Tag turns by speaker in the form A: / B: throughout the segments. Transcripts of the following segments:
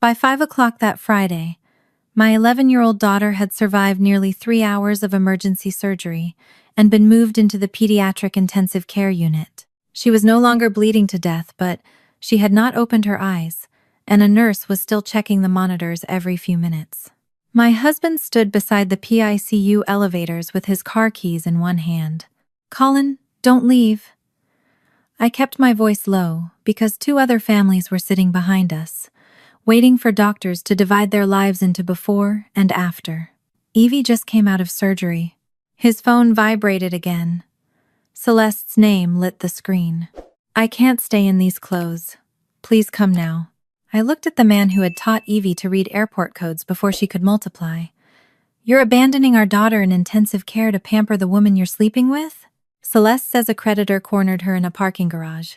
A: By 5 o'clock that Friday, my 11-year-old daughter had survived nearly 3 hours of emergency surgery and been moved into the pediatric intensive care unit. She was no longer bleeding to death, but she had not opened her eyes, and a nurse was still checking the monitors every few minutes. My husband stood beside the PICU elevators with his car keys in one hand. "Colin, don't leave." I kept my voice low because 2 other families were sitting behind us, waiting for doctors to divide their lives into before and after. Evie just came out of surgery. His phone vibrated again. Celeste's name lit the screen. "I can't stay in these clothes. Please come now." I looked at the man who had taught Evie to read airport codes before she could multiply. "You're abandoning our daughter in intensive care to pamper the woman you're sleeping with?" Celeste says a creditor cornered her in a parking garage.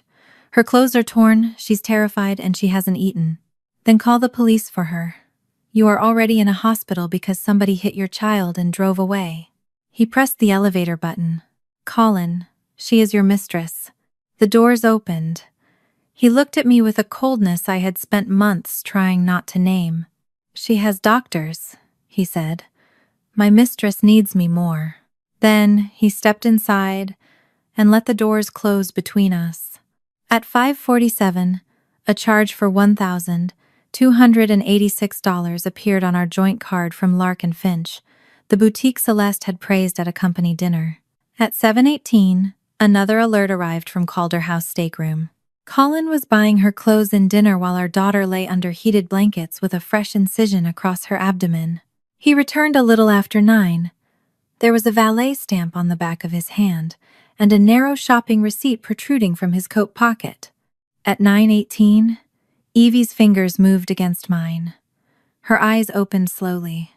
A: "Her clothes are torn, she's terrified, and she hasn't eaten." "Then call the police for her. You are already in a hospital because somebody hit your child and drove away." He pressed the elevator button. "Colin, she is your mistress." The doors opened. He looked at me with a coldness I had spent months trying not to name. "She has doctors," he said. "My mistress needs me more." Then he stepped inside and let the doors close between us. At 5:47, a charge for $1,286 appeared on our joint card from Lark and Finch, the boutique Celeste had praised at a company dinner. At 7:18, another alert arrived from Calder House Stateroom. Colin was buying her clothes and dinner while our daughter lay under heated blankets with a fresh incision across her abdomen. He returned a little after 9. There was a valet stamp on the back of his hand and a narrow shopping receipt protruding from his coat pocket. At 9:18, Evie's fingers moved against mine. Her eyes opened slowly.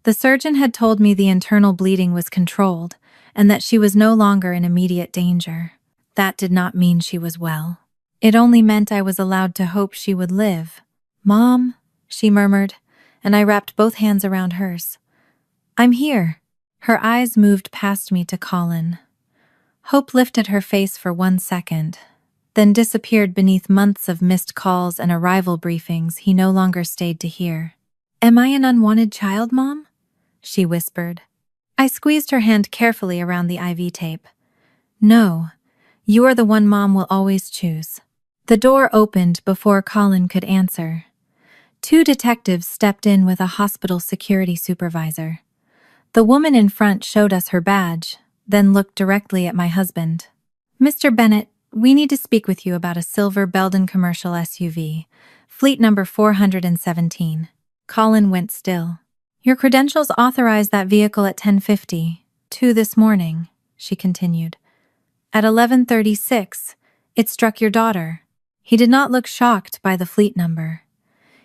A: The surgeon had told me the internal bleeding was controlled and that she was no longer in immediate danger. That did not mean she was well. It only meant I was allowed to hope she would live. "Mom," she murmured, and I wrapped both hands around hers. "I'm here." Her eyes moved past me to Colin. Hope lifted her face for 1 second, then disappeared beneath months of missed calls and arrival briefings he no longer stayed to hear. "Am I an unwanted child, Mom?" she whispered. I squeezed her hand carefully around the IV tape. "No, you are the one Mom will always choose." The door opened before Colin could answer. 2 detectives stepped in with a hospital security supervisor. The woman in front showed us her badge, then looked directly at my husband. "Mr. Bennett, we need to speak with you about a silver Belden commercial SUV, fleet number 417. Colin went still. "Your credentials authorized that vehicle at 10:52 this morning," she continued. "At 11:36, it struck your daughter." He did not look shocked by the fleet number.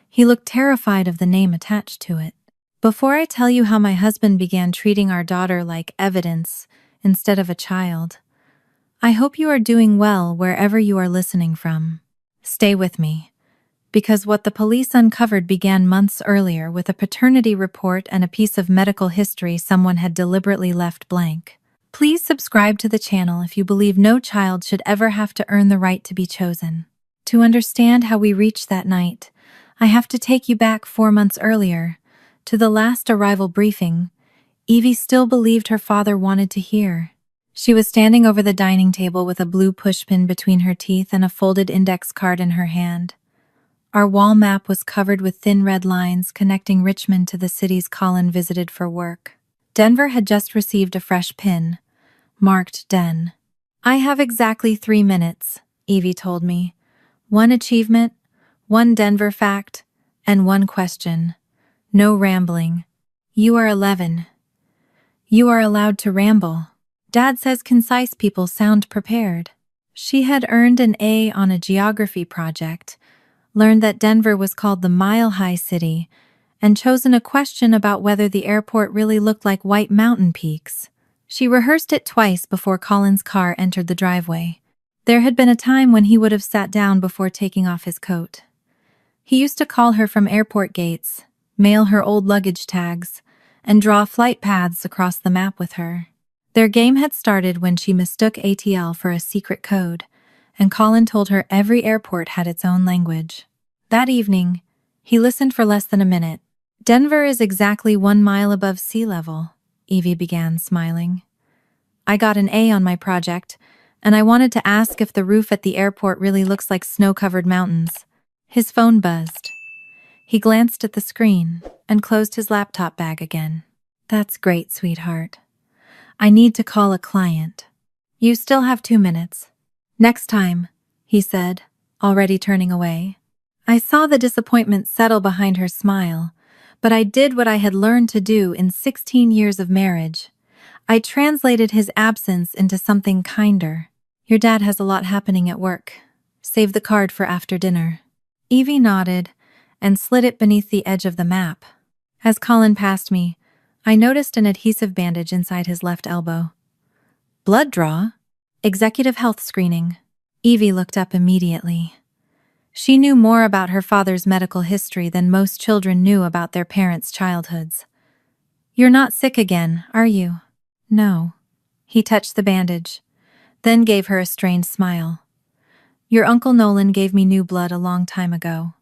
A: He looked terrified of the name attached to it. "Before I tell you how my husband began treating our daughter like evidence instead of a child, I hope you are doing well wherever you are listening from. Stay with me, because what the police uncovered began months earlier with a paternity report and a piece of medical history someone had deliberately left blank. Please subscribe to the channel if you believe no child should ever have to earn the right to be chosen. To understand how we reached that night, I have to take you back 4 months earlier, to the last arrival briefing Evie still believed her father wanted to hear. She was standing over the dining table with a blue pushpin between her teeth and a folded index card in her hand. Our wall map was covered with thin red lines connecting Richmond to the cities Colin visited for work. Denver had just received a fresh pin, marked Den. "I have exactly 3 minutes, Evie told me. 1 achievement, 1 Denver fact, and 1 question. No rambling. You are 11. You are allowed to ramble. Dad says concise people sound prepared." She had earned an A on a geography project, learned that Denver was called the Mile High City, and chosen a question about whether the airport really looked like white mountain peaks. She rehearsed it twice before Colin's car entered the driveway. There had been a time when he would have sat down before taking off his coat. He used to call her from airport gates, mail her old luggage tags, and draw flight paths across the map with her. Their game had started when she mistook ATL for a secret code, and Colin told her every airport had its own language. That evening, He listened for less than a minute. Denver is exactly 1 mile above sea level, Evie began, smiling. I got an A on my project, and I wanted to ask if the roof at the airport really looks like snow-covered mountains. His phone buzzed. He glanced at the screen and closed his laptop bag again. That's great, sweetheart. I need to call a client. You still have 2 minutes. Next time, he said, already turning away. I saw the disappointment settle behind her smile, but I did what I had learned to do in 16 years of marriage. I translated his absence into something kinder. Your dad has a lot happening at work. Save the card for after dinner. Evie nodded and slid it beneath the edge of the map. As Colin passed me, I noticed an adhesive bandage inside his left elbow. Blood draw? Executive health screening. Evie looked up immediately. She knew more about her father's medical history than most children knew about their parents' childhoods. You're not sick again, are you? No. He touched the bandage, then gave her a strained smile. Your Uncle Nolan gave me new blood a long time ago.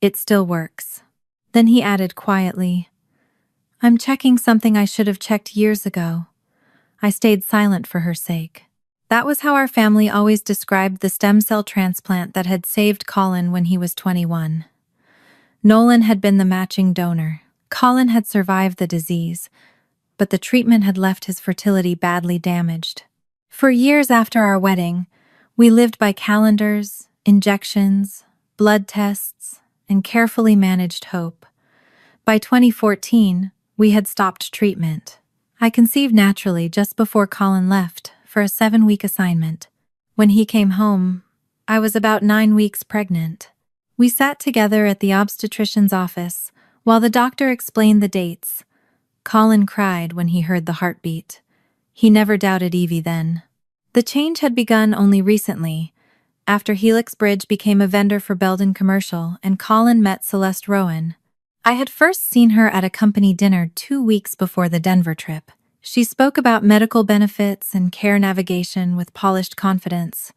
A: It still works. Then he added quietly, I'm checking something I should have checked years ago. I stayed silent for her sake. That was how our family always described the stem cell transplant that had saved Colin when he was 21. Nolan had been the matching donor. Colin had survived the disease, but the treatment had left his fertility badly damaged. For years after our wedding, we lived by calendars, injections, blood tests, and carefully managed hope. By 2014, we had stopped treatment. I conceived naturally just before Colin left for a 7-week assignment. When he came home, I was about 9 weeks pregnant. We sat together at the obstetrician's office while the doctor explained the dates. Colin cried when he heard the heartbeat. He never doubted Evie then. The change had begun only recently, after Helix Bridge became a vendor for Belden Commercial and Colin met Celeste Rowan. I had first seen her at a company dinner 2 weeks before the Denver trip. She spoke about medical benefits and care navigation with polished confidence,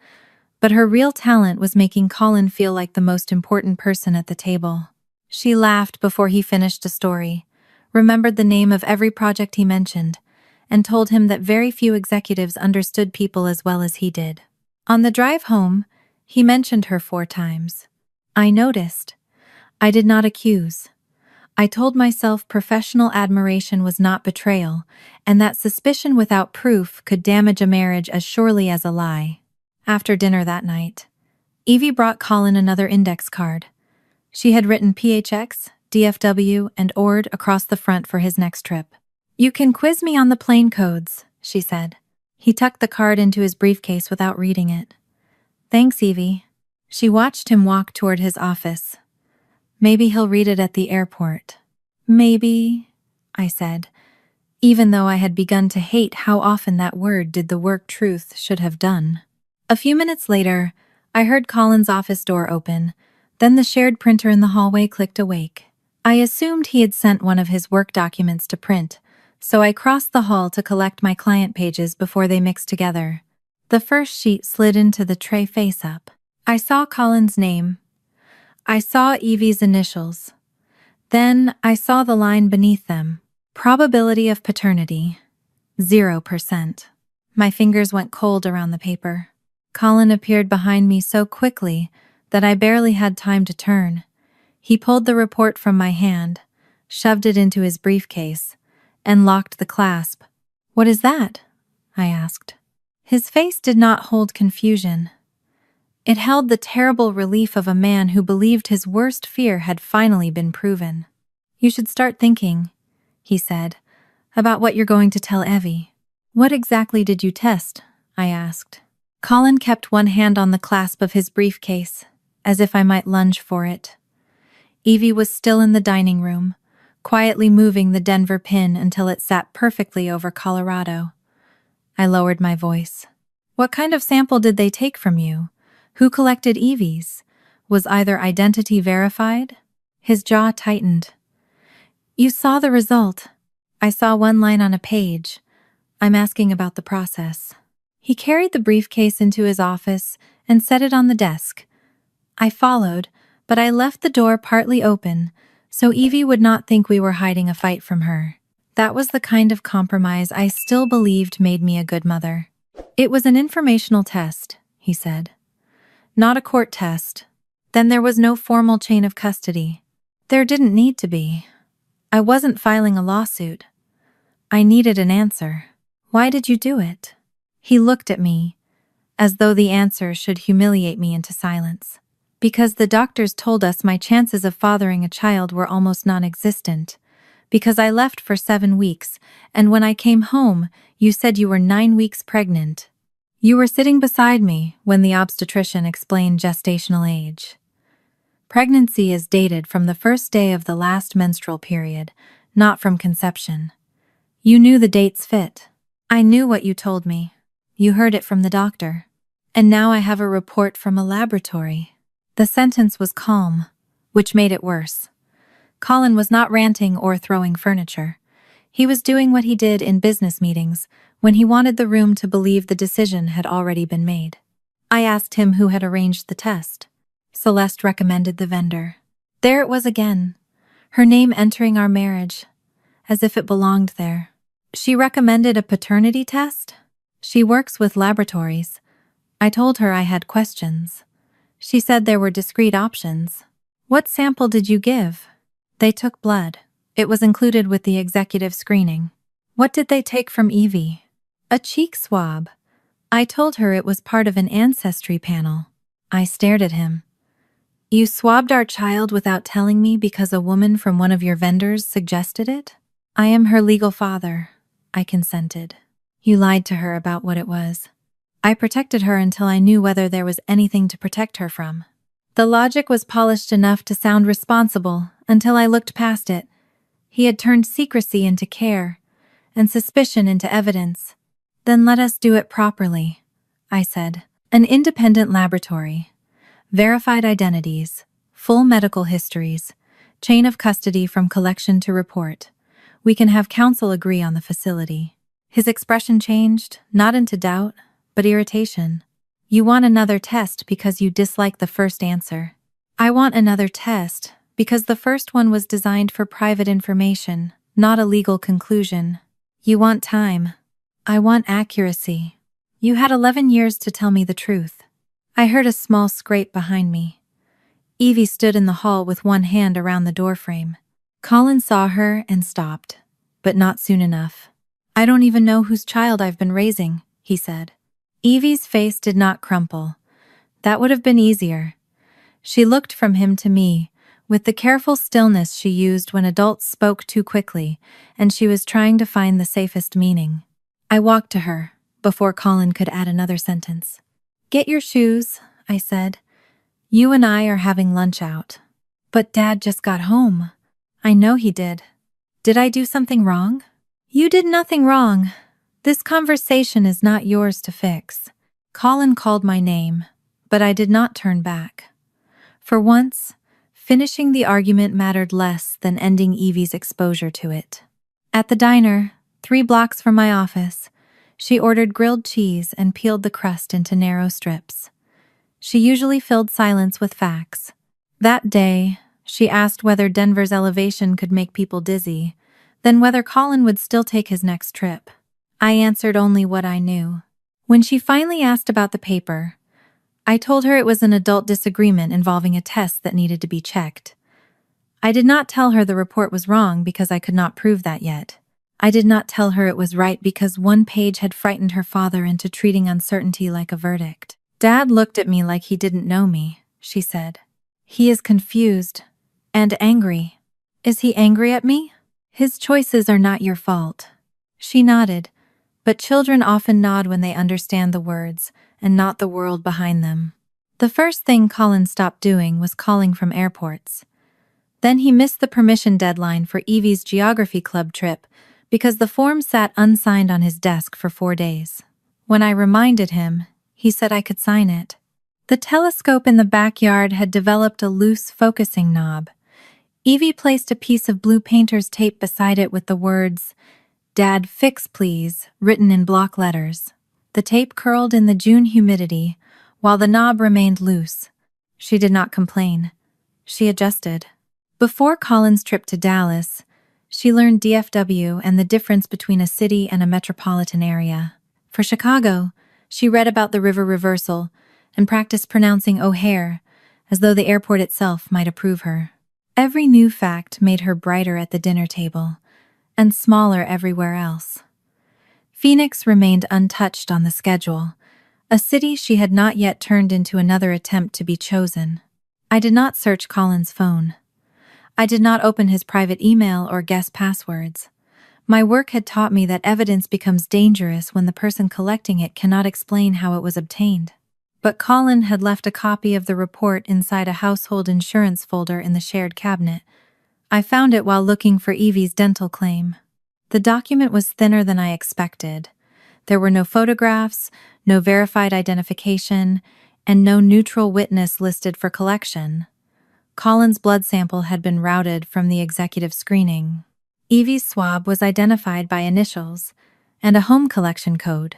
A: but her real talent was making Colin feel like the most important person at the table. She laughed before he finished a story, remembered the name of every project he mentioned, and told him that very few executives understood people as well as he did. On the drive home, he mentioned her 4 times. I noticed. I did not accuse. I told myself professional admiration was not betrayal, and that suspicion without proof could damage a marriage as surely as a lie. After dinner that night, Evie brought Colin another index card. She had written PHX, DFW, and ORD across the front for his next trip. You can quiz me on the plane codes, she said. He tucked the card into his briefcase without reading it. Thanks, Evie. She watched him walk toward his office. Maybe he'll read it at the airport. Maybe, I said, even though I had begun to hate how often that word did the work truth should have done. A few minutes later, I heard Colin's office door open, then the shared printer in the hallway clicked awake. I assumed he had sent one of his work documents to print, so I crossed the hall to collect my client pages before they mixed together. The first sheet slid into the tray face-up. I saw Colin's name. I saw Evie's initials. Then I saw the line beneath them. Probability of paternity, 0%. My fingers went cold around the paper. Colin appeared behind me so quickly that I barely had time to turn. He pulled the report from my hand, shoved it into his briefcase, and locked the clasp. What is that? I asked. His face did not hold confusion. It held the terrible relief of a man who believed his worst fear had finally been proven. You should start thinking, he said, about what you're going to tell Evie. What exactly did you test? I asked. Colin kept one hand on the clasp of his briefcase, as if I might lunge for it. Evie was still in the dining room, quietly moving the Denver pin until it sat perfectly over Colorado. I lowered my voice. What kind of sample did they take from you? Who collected Evie's? Was either identity verified? His jaw tightened. You saw the result. I saw one line on a page. I'm asking about the process. He carried the briefcase into his office and set it on the desk. I followed, but I left the door partly open so Evie would not think we were hiding a fight from her. That was the kind of compromise I still believed made me a good mother. It was an informational test, he said. Not a court test. Then there was no formal chain of custody. There didn't need to be. I wasn't filing a lawsuit. I needed an answer. Why did you do it? He looked at me, as though the answer should humiliate me into silence. Because the doctors told us my chances of fathering a child were almost non-existent. Because I left for 7 weeks, and when I came home, you said you were 9 weeks pregnant. You were sitting beside me when the obstetrician explained gestational age. Pregnancy is dated from the first day of the last menstrual period, not from conception. You knew the dates fit. I knew what you told me. You heard it from the doctor. And now I have a report from a laboratory. The sentence was calm, which made it worse. Colin was not ranting or throwing furniture. He was doing what he did in business meetings when he wanted the room to believe the decision had already been made. I asked him who had arranged the test. Celeste recommended the vendor. There it was again, her name entering our marriage, as if it belonged there. She recommended a paternity test? She works with laboratories. I told her I had questions. She said there were discrete options. What sample did you give? They took blood. It was included with the executive screening. What did they take from Evie? A cheek swab. I told her it was part of an ancestry panel. I stared at him. You swabbed our child without telling me because a woman from one of your vendors suggested it? I am her legal father. I consented. You lied to her about what it was. I protected her until I knew whether there was anything to protect her from. The logic was polished enough to sound responsible until I looked past it. He had turned secrecy into care, and suspicion into evidence. Then let us do it properly, I said. An independent laboratory. Verified identities. Full medical histories. Chain of custody from collection to report. We can have counsel agree on the facility. His expression changed, not into doubt, but irritation. You want another test because you dislike the first answer. I want another test because the first one was designed for private information, not a legal conclusion. You want time. I want accuracy. You had 11 years to tell me the truth. I heard a small scrape behind me. Evie stood in the hall with one hand around the doorframe. Colin saw her and stopped, but not soon enough. I don't even know whose child I've been raising, he said. Evie's face did not crumple. That would have been easier. She looked from him to me, with the careful stillness she used when adults spoke too quickly, and she was trying to find the safest meaning. I walked to her, before Colin could add another sentence. Get your shoes, I said. You and I are having lunch out. But Dad just got home. I know he did. Did I do something wrong? You did nothing wrong. This conversation is not yours to fix. Colin called my name, but I did not turn back. For once, finishing the argument mattered less than ending Evie's exposure to it. At the diner, 3 blocks from my office, she ordered grilled cheese and peeled the crust into narrow strips. She usually filled silence with facts. That day, she asked whether Denver's elevation could make people dizzy, then whether Colin would still take his next trip. I answered only what I knew. When she finally asked about the paper, I told her it was an adult disagreement involving a test that needed to be checked. I did not tell her the report was wrong because I could not prove that yet. I did not tell her it was right because one page had frightened her father into treating uncertainty like a verdict. Dad looked at me like he didn't know me, she said. He is confused and angry. Is he angry at me? His choices are not your fault. She nodded. But children often nod when they understand the words, and not the world behind them. The first thing Colin stopped doing was calling from airports. Then he missed the permission deadline for Evie's geography club trip because the form sat unsigned on his desk for 4 days. When I reminded him, he said I could sign it. The telescope in the backyard had developed a loose focusing knob. Evie placed a piece of blue painter's tape beside it with the words, "Dad, fix please," written in block letters. The tape curled in the June humidity, while the knob remained loose. She did not complain. She adjusted. Before Colin's trip to Dallas, she learned DFW and the difference between a city and a metropolitan area. For Chicago, she read about the river reversal and practiced pronouncing O'Hare, as though the airport itself might approve her. Every new fact made her brighter at the dinner table, and smaller everywhere else. Phoenix remained untouched on the schedule, a city she had not yet turned into another attempt to be chosen. I did not search Colin's phone. I did not open his private email or guess passwords. My work had taught me that evidence becomes dangerous when the person collecting it cannot explain how it was obtained. But Colin had left a copy of the report inside a household insurance folder in the shared cabinet. I found it while looking for Evie's dental claim. The document was thinner than I expected. There were no photographs, no verified identification, and no neutral witness listed for collection. Colin's blood sample had been routed from the executive screening. Evie's swab was identified by initials and a home collection code.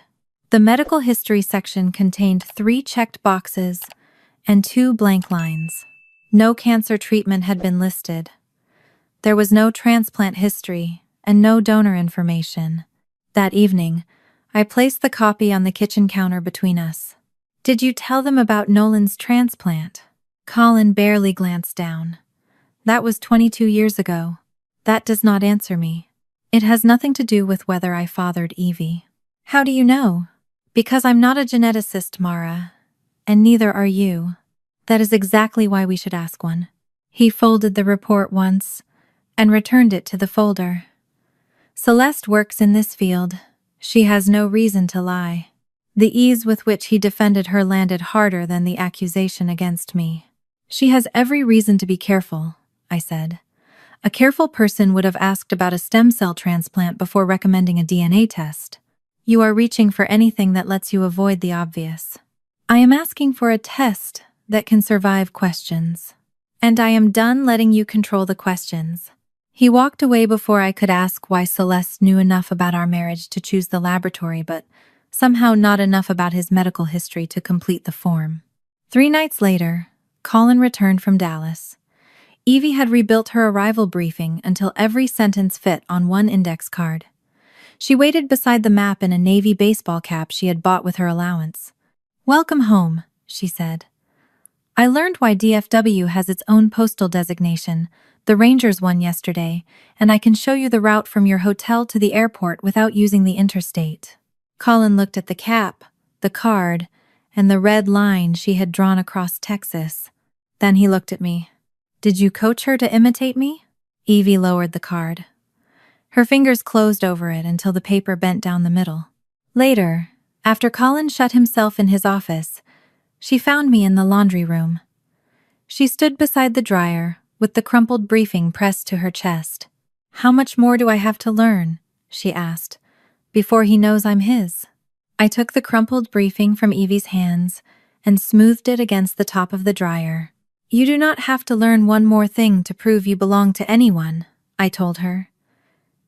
A: The medical history section contained 3 checked boxes and 2 blank lines. No cancer treatment had been listed. There was no transplant history and no donor information. That evening, I placed the copy on the kitchen counter between us. "Did you tell them about Nolan's transplant?" Colin barely glanced down. "That was 22 years ago. That does not answer me. It has nothing to do with whether I fathered Evie." "How do you know?" "Because I'm not a geneticist, Mara, and neither are you. That is exactly why we should ask one." He folded the report once and returned it to the folder. "Celeste works in this field. She has no reason to lie." The ease with which he defended her landed harder than the accusation against me. "She has every reason to be careful," I said. "A careful person would have asked about a stem cell transplant before recommending a DNA test. You are reaching for anything that lets you avoid the obvious." "I am asking for a test that can survive questions. And I am done letting you control the questions." He walked away before I could ask why Celeste knew enough about our marriage to choose the laboratory, but somehow not enough about his medical history to complete the form. 3 nights later, Colin returned from Dallas. Evie had rebuilt her arrival briefing until every sentence fit on one index card. She waited beside the map in a navy baseball cap she had bought with her allowance. "Welcome home," she said. "I learned why DFW has its own postal designation, the Rangers one yesterday, and I can show you the route from your hotel to the airport without using the interstate." Colin looked at the cap, the card, and the red line she had drawn across Texas. Then he looked at me. "Did you coach her to imitate me?" Evie lowered the card. Her fingers closed over it until the paper bent down the middle. Later, after Colin shut himself in his office, she found me in the laundry room. She stood beside the dryer, with the crumpled briefing pressed to her chest. "How much more do I have to learn?" she asked, "before he knows I'm his?" I took the crumpled briefing from Evie's hands and smoothed it against the top of the dryer. "You do not have to learn one more thing to prove you belong to anyone," I told her.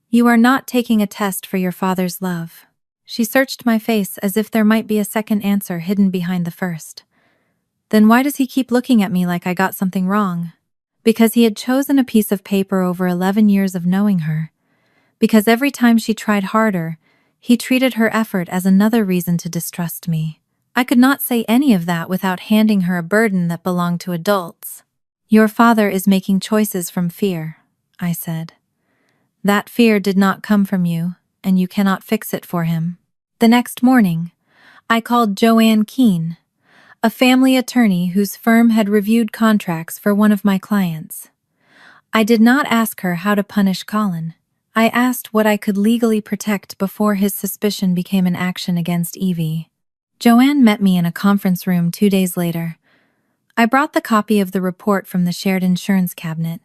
A: "You are not taking a test for your father's love." She searched my face as if there might be a second answer hidden behind the first. "Then why does he keep looking at me like I got something wrong?" Because he had chosen a piece of paper over 11 years of knowing her. Because every time she tried harder, he treated her effort as another reason to distrust me. I could not say any of that without handing her a burden that belonged to adults. "Your father is making choices from fear," I said. "That fear did not come from you, and you cannot fix it for him." The next morning, I called Joanne Keene, a family attorney whose firm had reviewed contracts for one of my clients. I did not ask her how to punish Colin. I asked what I could legally protect before his suspicion became an action against Evie. Joanne met me in a conference room 2 days later. I brought the copy of the report from the shared insurance cabinet,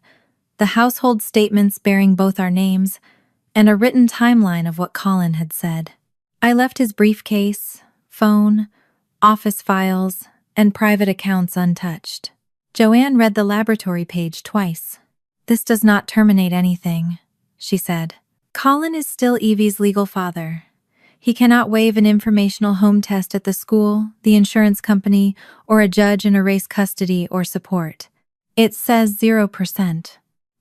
A: the household statements bearing both our names, and a written timeline of what Colin had said. I left his briefcase, phone, office files, and private accounts untouched. Joanne read the laboratory page twice. "This does not terminate anything," she said. "Colin is still Evie's legal father. He cannot waive an informational home test at the school, the insurance company, or a judge and erase custody or support. It says 0%.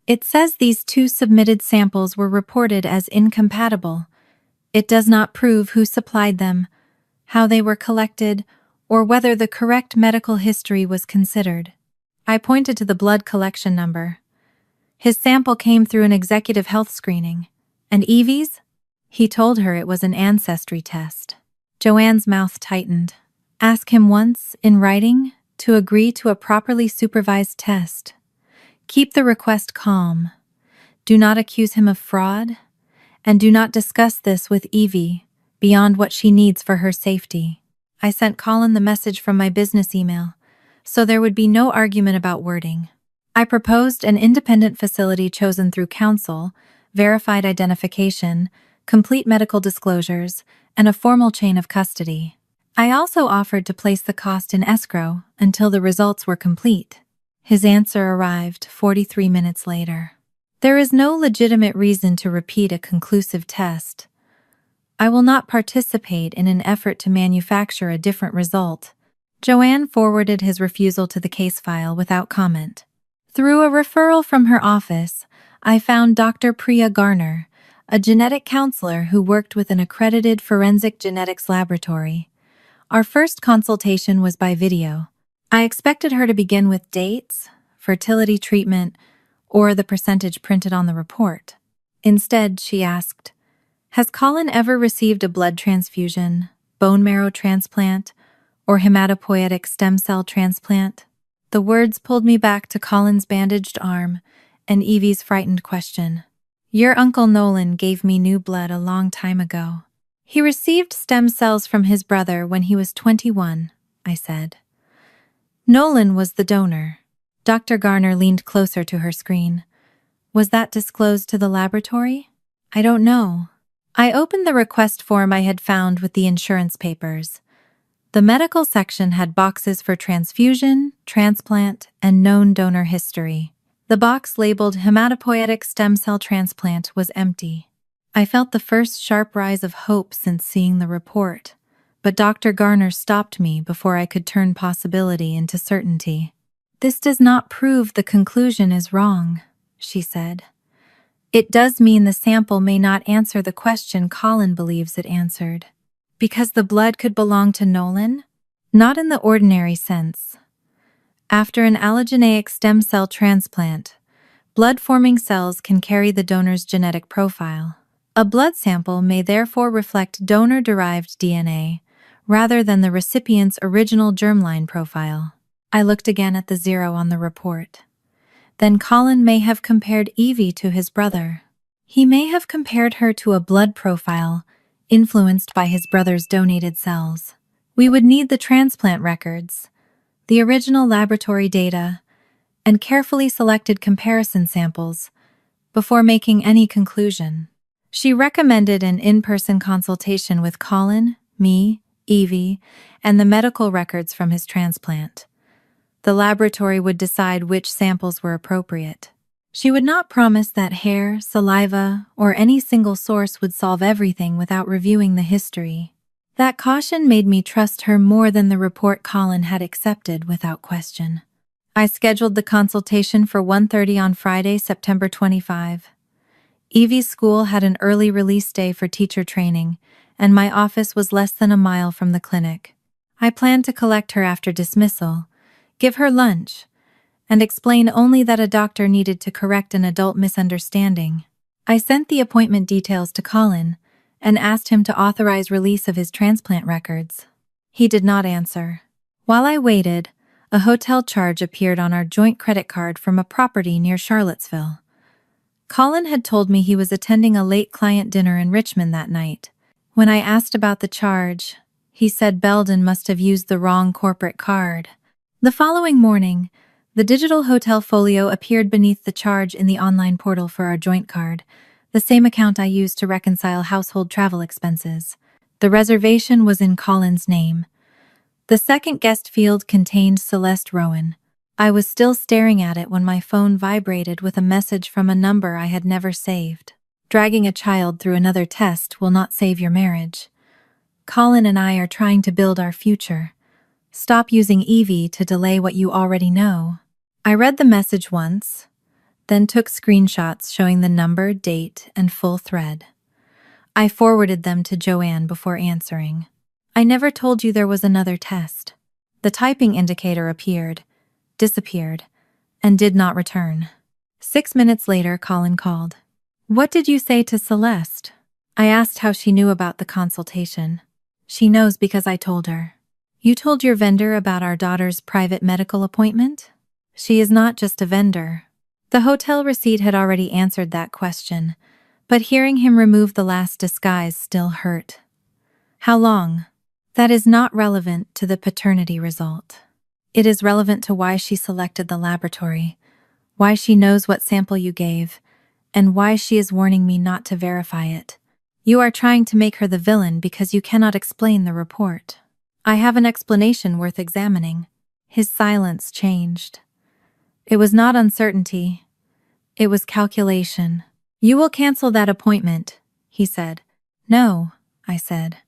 A: It says these two submitted samples were reported as incompatible. It does not prove who supplied them, how they were collected, or whether the correct medical history was considered. I pointed to the blood collection number. His sample came through an executive health screening. And Evie's? He told her it was an ancestry test. Joanne's mouth tightened. Ask him once, in writing, to agree to a properly supervised test. Keep the request calm. Do not accuse him of fraud, and do not discuss this with Evie beyond what she needs for her safety. I sent Colin the message from my business email, so there would be no argument about wording. I proposed an independent facility chosen through counsel, verified identification, complete medical disclosures, and a formal chain of custody. I also offered to place the cost in escrow until the results were complete. His answer arrived 43 minutes later. There is no legitimate reason to repeat a conclusive test. I will not participate in an effort to manufacture a different result. Joanne forwarded his refusal to the case file without comment. Through a referral from her office, I found Dr. Priya Garner, a genetic counselor who worked with an accredited forensic genetics laboratory. Our first consultation was by video. I expected her to begin with dates, fertility treatment, or the percentage printed on the report. Instead, she asked, "Has Colin ever received a blood transfusion, bone marrow transplant, or hematopoietic stem cell transplant?" The words pulled me back to Colin's bandaged arm and Evie's frightened question. "Your Uncle Nolan gave me new blood a long time ago. He received stem cells from his brother when he was 21, I said. Nolan was the donor. Dr. Garner leaned closer to her screen. Was that disclosed to the laboratory? I don't know. I opened the request form I had found with the insurance papers. The medical section had boxes for transfusion, transplant, and known donor history. The box labeled hematopoietic stem cell transplant was empty. I felt the first sharp rise of hope since seeing the report, but Dr. Garner stopped me before I could turn possibility into certainty. "This does not prove the conclusion is wrong," she said. "It does mean the sample may not answer the question Colin believes it answered. Because the blood could belong to Nolan? Not in the ordinary sense. After an allogeneic stem cell transplant, blood-forming cells can carry the donor's genetic profile. A blood sample may therefore reflect donor-derived DNA rather than the recipient's original germline profile." I looked again at the 0 on the report. Then Colin may have compared Evie to his brother. He may have compared her to a blood profile influenced by his brother's donated cells. We would need the transplant records, the original laboratory data, and carefully selected comparison samples before making any conclusion. She recommended an in-person consultation with Colin, me, Evie, and the medical records from his transplant. The laboratory would decide which samples were appropriate. She would not promise that hair, saliva, or any single source would solve everything without reviewing the history. That caution made me trust her more than the report Colin had accepted without question. I scheduled the consultation for 1:30 on Friday, September 25. Evie's school had an early release day for teacher training, and my office was less than a mile from the clinic. I planned to collect her after dismissal, give her lunch, and explain only that a doctor needed to correct an adult misunderstanding. I sent the appointment details to Colin and asked him to authorize release of his transplant records. He did not answer. While I waited, a hotel charge appeared on our joint credit card from a property near Charlottesville. Colin had told me he was attending a late client dinner in Richmond that night. When I asked about the charge, he said Belden must have used the wrong corporate card. The following morning, the digital hotel folio appeared beneath the charge in the online portal for our joint card, the same account I used to reconcile household travel expenses. The reservation was in Colin's name. The second guest field contained Celeste Rowan. I was still staring at it when my phone vibrated with a message from a number I had never saved. "Dragging a child through another test will not save your marriage. Colin and I are trying to build our future. Stop using Evie to delay what you already know." I read the message once, then took screenshots showing the number, date, and full thread. I forwarded them to Joanne before answering. I never told you there was another test. The typing indicator appeared, disappeared, and did not return. 6 minutes later, Colin called. What did you say to Celeste? I asked how she knew about the consultation. She knows because I told her. You told your vendor about our daughter's private medical appointment? She is not just a vendor. The hotel receipt had already answered that question, but hearing him remove the last disguise still hurt. How long? That is not relevant to the paternity result. It is relevant to why she selected the laboratory, why she knows what sample you gave, and why she is warning me not to verify it. You are trying to make her the villain because you cannot explain the report. I have an explanation worth examining. His silence changed. It was not uncertainty. It was calculation. You will cancel that appointment, he said. No, I said.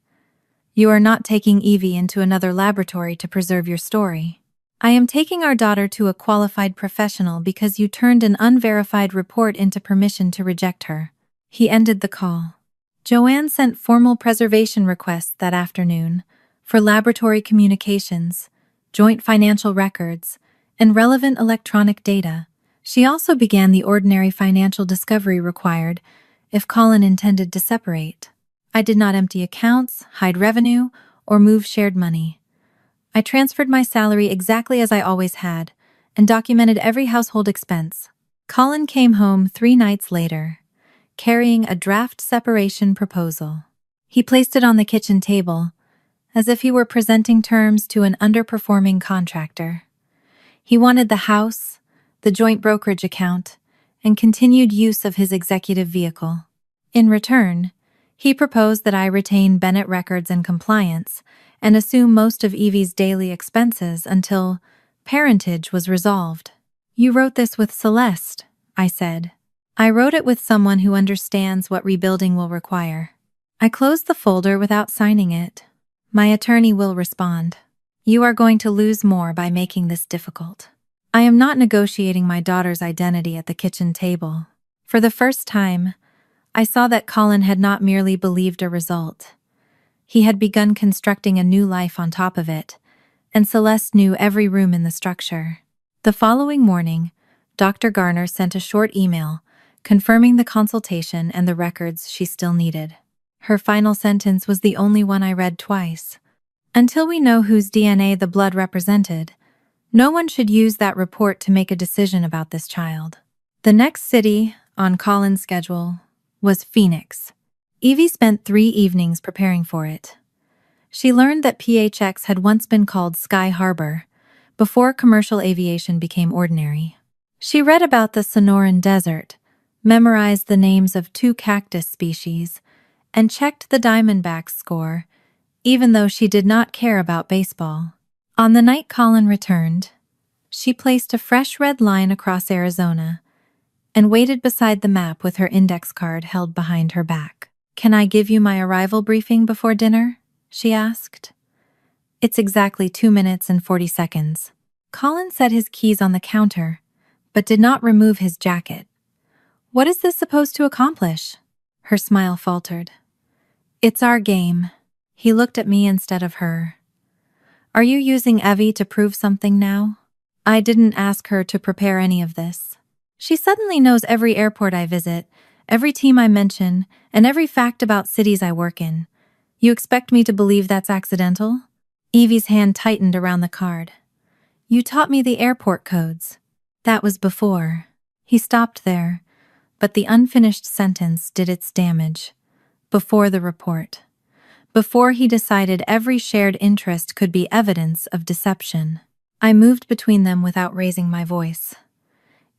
A: You are not taking Evie into another laboratory to preserve your story. I am taking our daughter to a qualified professional because you turned an unverified report into permission to reject her. He ended the call. Joanne sent formal preservation requests that afternoon for laboratory communications, joint financial records, and relevant electronic data. She also began the ordinary financial discovery required if Colin intended to separate. I did not empty accounts, hide revenue, or move shared money. I transferred my salary exactly as I always had and documented every household expense. Colin came home 3 nights later, carrying a draft separation proposal. He placed it on the kitchen table, as if he were presenting terms to an underperforming contractor. He wanted the house, the joint brokerage account, and continued use of his executive vehicle. In return, he proposed that I retain Bennett records and compliance and assume most of Evie's daily expenses until parentage was resolved. You wrote this with Celeste, I said. I wrote it with someone who understands what rebuilding will require. I closed the folder without signing it. My attorney will respond. You are going to lose more by making this difficult. I am not negotiating my daughter's identity at the kitchen table. For the first time, I saw that Colin had not merely believed a result. He had begun constructing a new life on top of it, and Celeste knew every room in the structure. The following morning, Dr. Garner sent a short email confirming the consultation and the records she still needed. Her final sentence was the only one I read twice. Until we know whose DNA the blood represented, no one should use that report to make a decision about this child. The next city on Colin's schedule was Phoenix. Evie spent 3 evenings preparing for it. She learned that PHX had once been called Sky Harbor, before commercial aviation became ordinary. She read about the Sonoran Desert, memorized the names of 2 cactus species, and checked the Diamondbacks score, even though she did not care about baseball. On the night Colin returned, she placed a fresh red line across Arizona and waited beside the map with her index card held behind her back. Can I give you my arrival briefing before dinner? She asked. It's exactly 2 minutes and 40 seconds. Colin set his keys on the counter, but did not remove his jacket. What is this supposed to accomplish? Her smile faltered. It's our game. He looked at me instead of her. Are you using Evie to prove something now? I didn't ask her to prepare any of this. She suddenly knows every airport I visit, every team I mention, and every fact about cities I work in. You expect me to believe that's accidental? Evie's hand tightened around the card. You taught me the airport codes. That was before. He stopped there, but the unfinished sentence did its damage. Before the report. Before he decided every shared interest could be evidence of deception. I moved between them without raising my voice.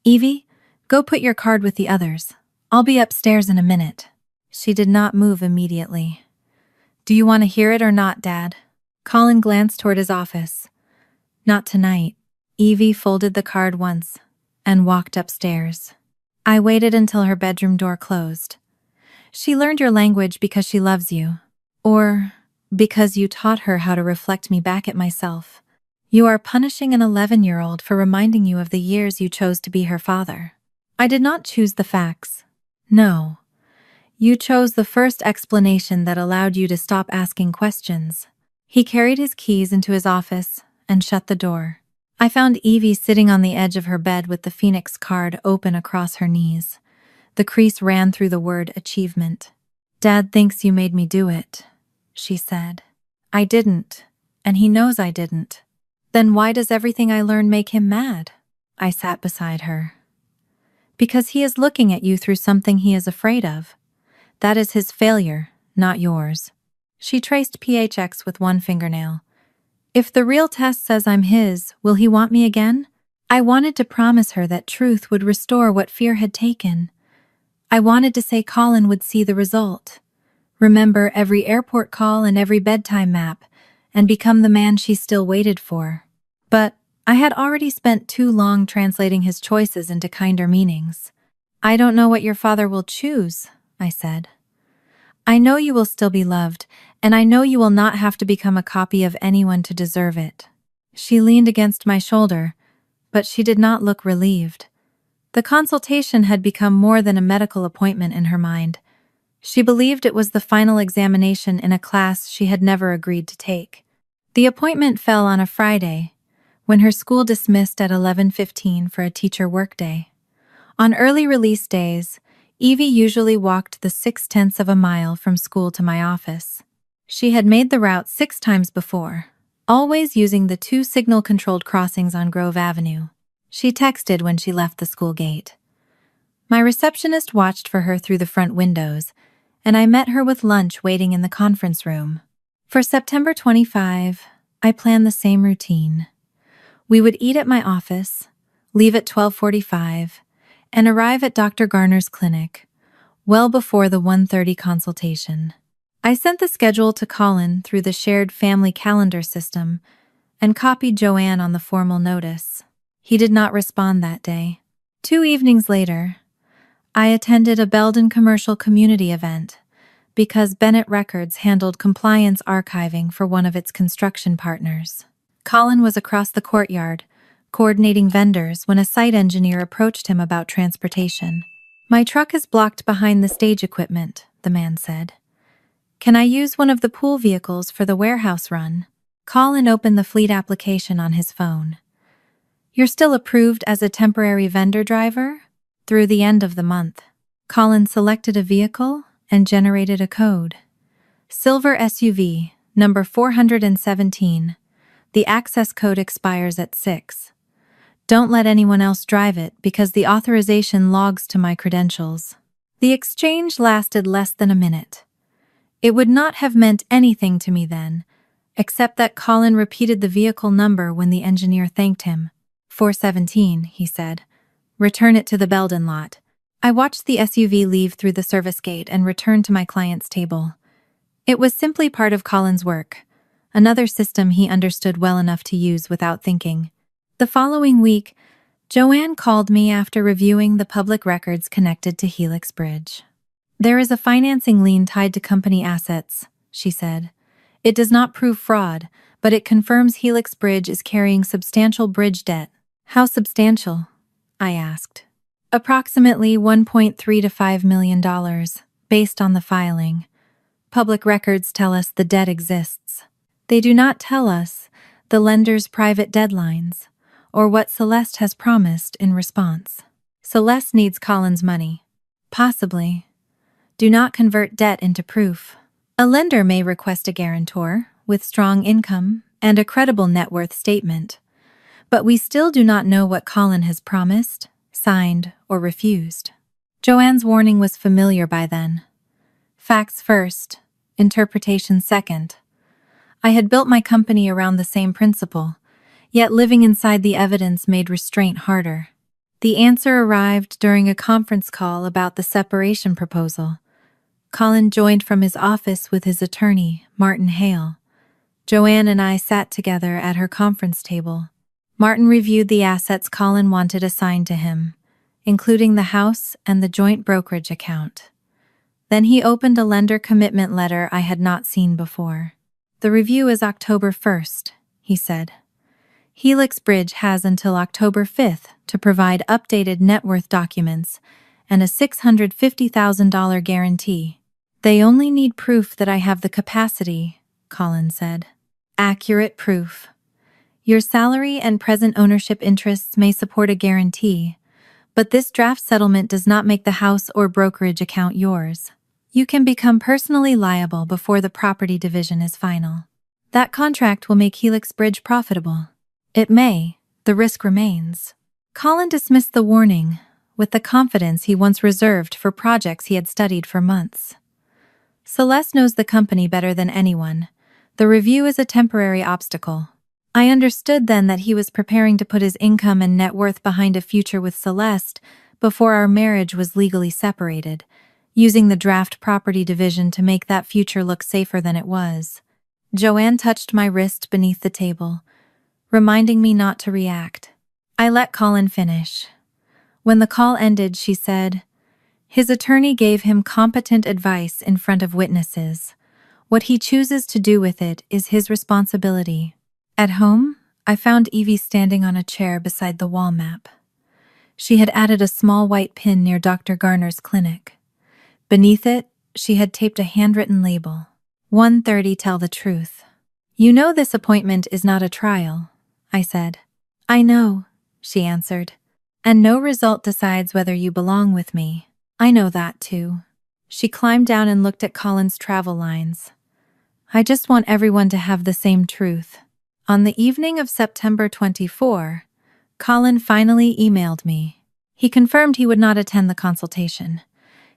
A: Evie, go put your card with the others. I'll be upstairs in a minute. She did not move immediately. Do you want to hear it or not, Dad? Colin glanced toward his office. Not tonight. Evie folded the card once and walked upstairs. I waited until her bedroom door closed. She learned your language because she loves you. Or because you taught her how to reflect me back at myself. You are punishing an 11-year-old for reminding you of the years you chose to be her father. I did not choose the facts. No. You chose the first explanation that allowed you to stop asking questions. He carried his keys into his office and shut the door. I found Evie sitting on the edge of her bed with the Phoenix card open across her knees. The crease ran through the word achievement. Dad thinks you made me do it, she said. I didn't, and he knows I didn't. Then why does everything I learn make him mad? I sat beside her. Because he is looking at you through something he is afraid of. That is his failure, not yours. She traced PHX with one fingernail. If the real test says I'm his, will he want me again? I wanted to promise her that truth would restore what fear had taken. I wanted to say Colin would see the result, remember every airport call and every bedtime map, and become the man she still waited for. But I had already spent too long translating his choices into kinder meanings. I don't know what your father will choose, I said. I know you will still be loved, and I know you will not have to become a copy of anyone to deserve it. She leaned against my shoulder, but she did not look relieved. The consultation had become more than a medical appointment in her mind. She believed it was the final examination in a class she had never agreed to take. The appointment fell on a Friday, when her school dismissed at 11:15 for a teacher workday. On early release days, Evie usually walked the 6/10 of a mile from school to my office. She had made the route 6 times before, always using the 2 signal-controlled crossings on Grove Avenue. She texted when she left the school gate. My receptionist watched for her through the front windows, and I met her with lunch waiting in the conference room. For September 25, I planned the same routine. We would eat at my office, leave at 12:45, and arrive at Dr. Garner's clinic, well before the 1:30 consultation. I sent the schedule to Colin through the shared family calendar system and copied Joanne on the formal notice. He did not respond that day. 2 evenings later, I attended a Belden commercial community event because Bennett Records handled compliance archiving for one of its construction partners. Colin was across the courtyard, coordinating vendors when a site engineer approached him about transportation. My truck is blocked behind the stage equipment, the man said. Can I use one of the pool vehicles for the warehouse run? Colin opened the fleet application on his phone. You're still approved as a temporary vendor driver? Through the end of the month. Colin selected a vehicle and generated a code. Silver SUV, number 417. The access code expires at 6. Don't let anyone else drive it because the authorization logs to my credentials. The exchange lasted less than a minute. It would not have meant anything to me then, except that Colin repeated the vehicle number when the engineer thanked him. 417, he said. Return it to the Belden lot. I watched the SUV leave through the service gate and return to my client's table. It was simply part of Colin's work, another system he understood well enough to use without thinking. The following week, Joanne called me after reviewing the public records connected to Helix Bridge. There is a financing lien tied to company assets, she said. It does not prove fraud, but it confirms Helix Bridge is carrying substantial bridge debt. How substantial? I asked. Approximately $1.3 to $5 million, based on the filing. Public records tell us the debt exists. They do not tell us the lender's private deadlines, or what Celeste has promised in response. Celeste needs Colin's money. Possibly. Do not convert debt into proof. A lender may request a guarantor with strong income and a credible net worth statement, but we still do not know what Colin has promised, signed, or refused. Joanne's warning was familiar by then. Facts first, interpretation second. I had built my company around the same principle, yet living inside the evidence made restraint harder. The answer arrived during a conference call about the separation proposal. Colin joined from his office with his attorney, Martin Hale. Joanne and I sat together at her conference table. Martin reviewed the assets Colin wanted assigned to him, including the house and the joint brokerage account. Then he opened a lender commitment letter I had not seen before. The review is October 1st, he said. Helix Bridge has until October 5th to provide updated net worth documents and a $650,000 guarantee. They only need proof that I have the capacity, Colin said. Accurate proof. Your salary and present ownership interests may support a guarantee, but this draft settlement does not make the house or brokerage account yours. You can become personally liable before the property division is final. That contract will make Helix Bridge profitable. It may, the risk remains. Colin dismissed the warning with the confidence he once reserved for projects he had studied for months. Celeste knows the company better than anyone. The review is a temporary obstacle. I understood then that he was preparing to put his income and net worth behind a future with Celeste before our marriage was legally separated, using the draft property division to make that future look safer than it was. Joanne touched my wrist beneath the table, reminding me not to react. I let Colin finish. When the call ended, she said, "His attorney gave him competent advice in front of witnesses. What he chooses to do with it is his responsibility." At home, I found Evie standing on a chair beside the wall map. She had added a small white pin near Dr. Garner's clinic. Beneath it, she had taped a handwritten label. 1:30 Tell the truth. "You know this appointment is not a trial," I said. "I know," she answered. "And no result decides whether you belong with me. I know that too." She climbed down and looked at Colin's travel lines. "I just want everyone to have the same truth." On the evening of September 24, Colin finally emailed me. He confirmed he would not attend the consultation.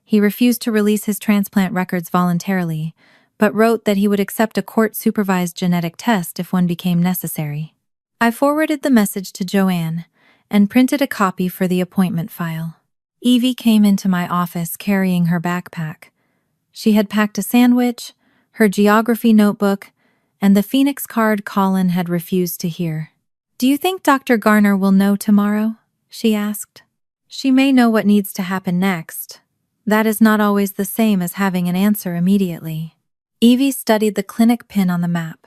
A: He refused to release his transplant records voluntarily, but wrote that he would accept a court-supervised genetic test if one became necessary. I forwarded the message to Joanne and printed a copy for the appointment file. Evie came into my office carrying her backpack. She had packed a sandwich, her geography notebook, and the Phoenix card Colin had refused to hear. "Do you think Dr. Garner will know tomorrow?" she asked. "She may know what needs to happen next. That is not always the same as having an answer immediately." Evie studied the clinic pin on the map,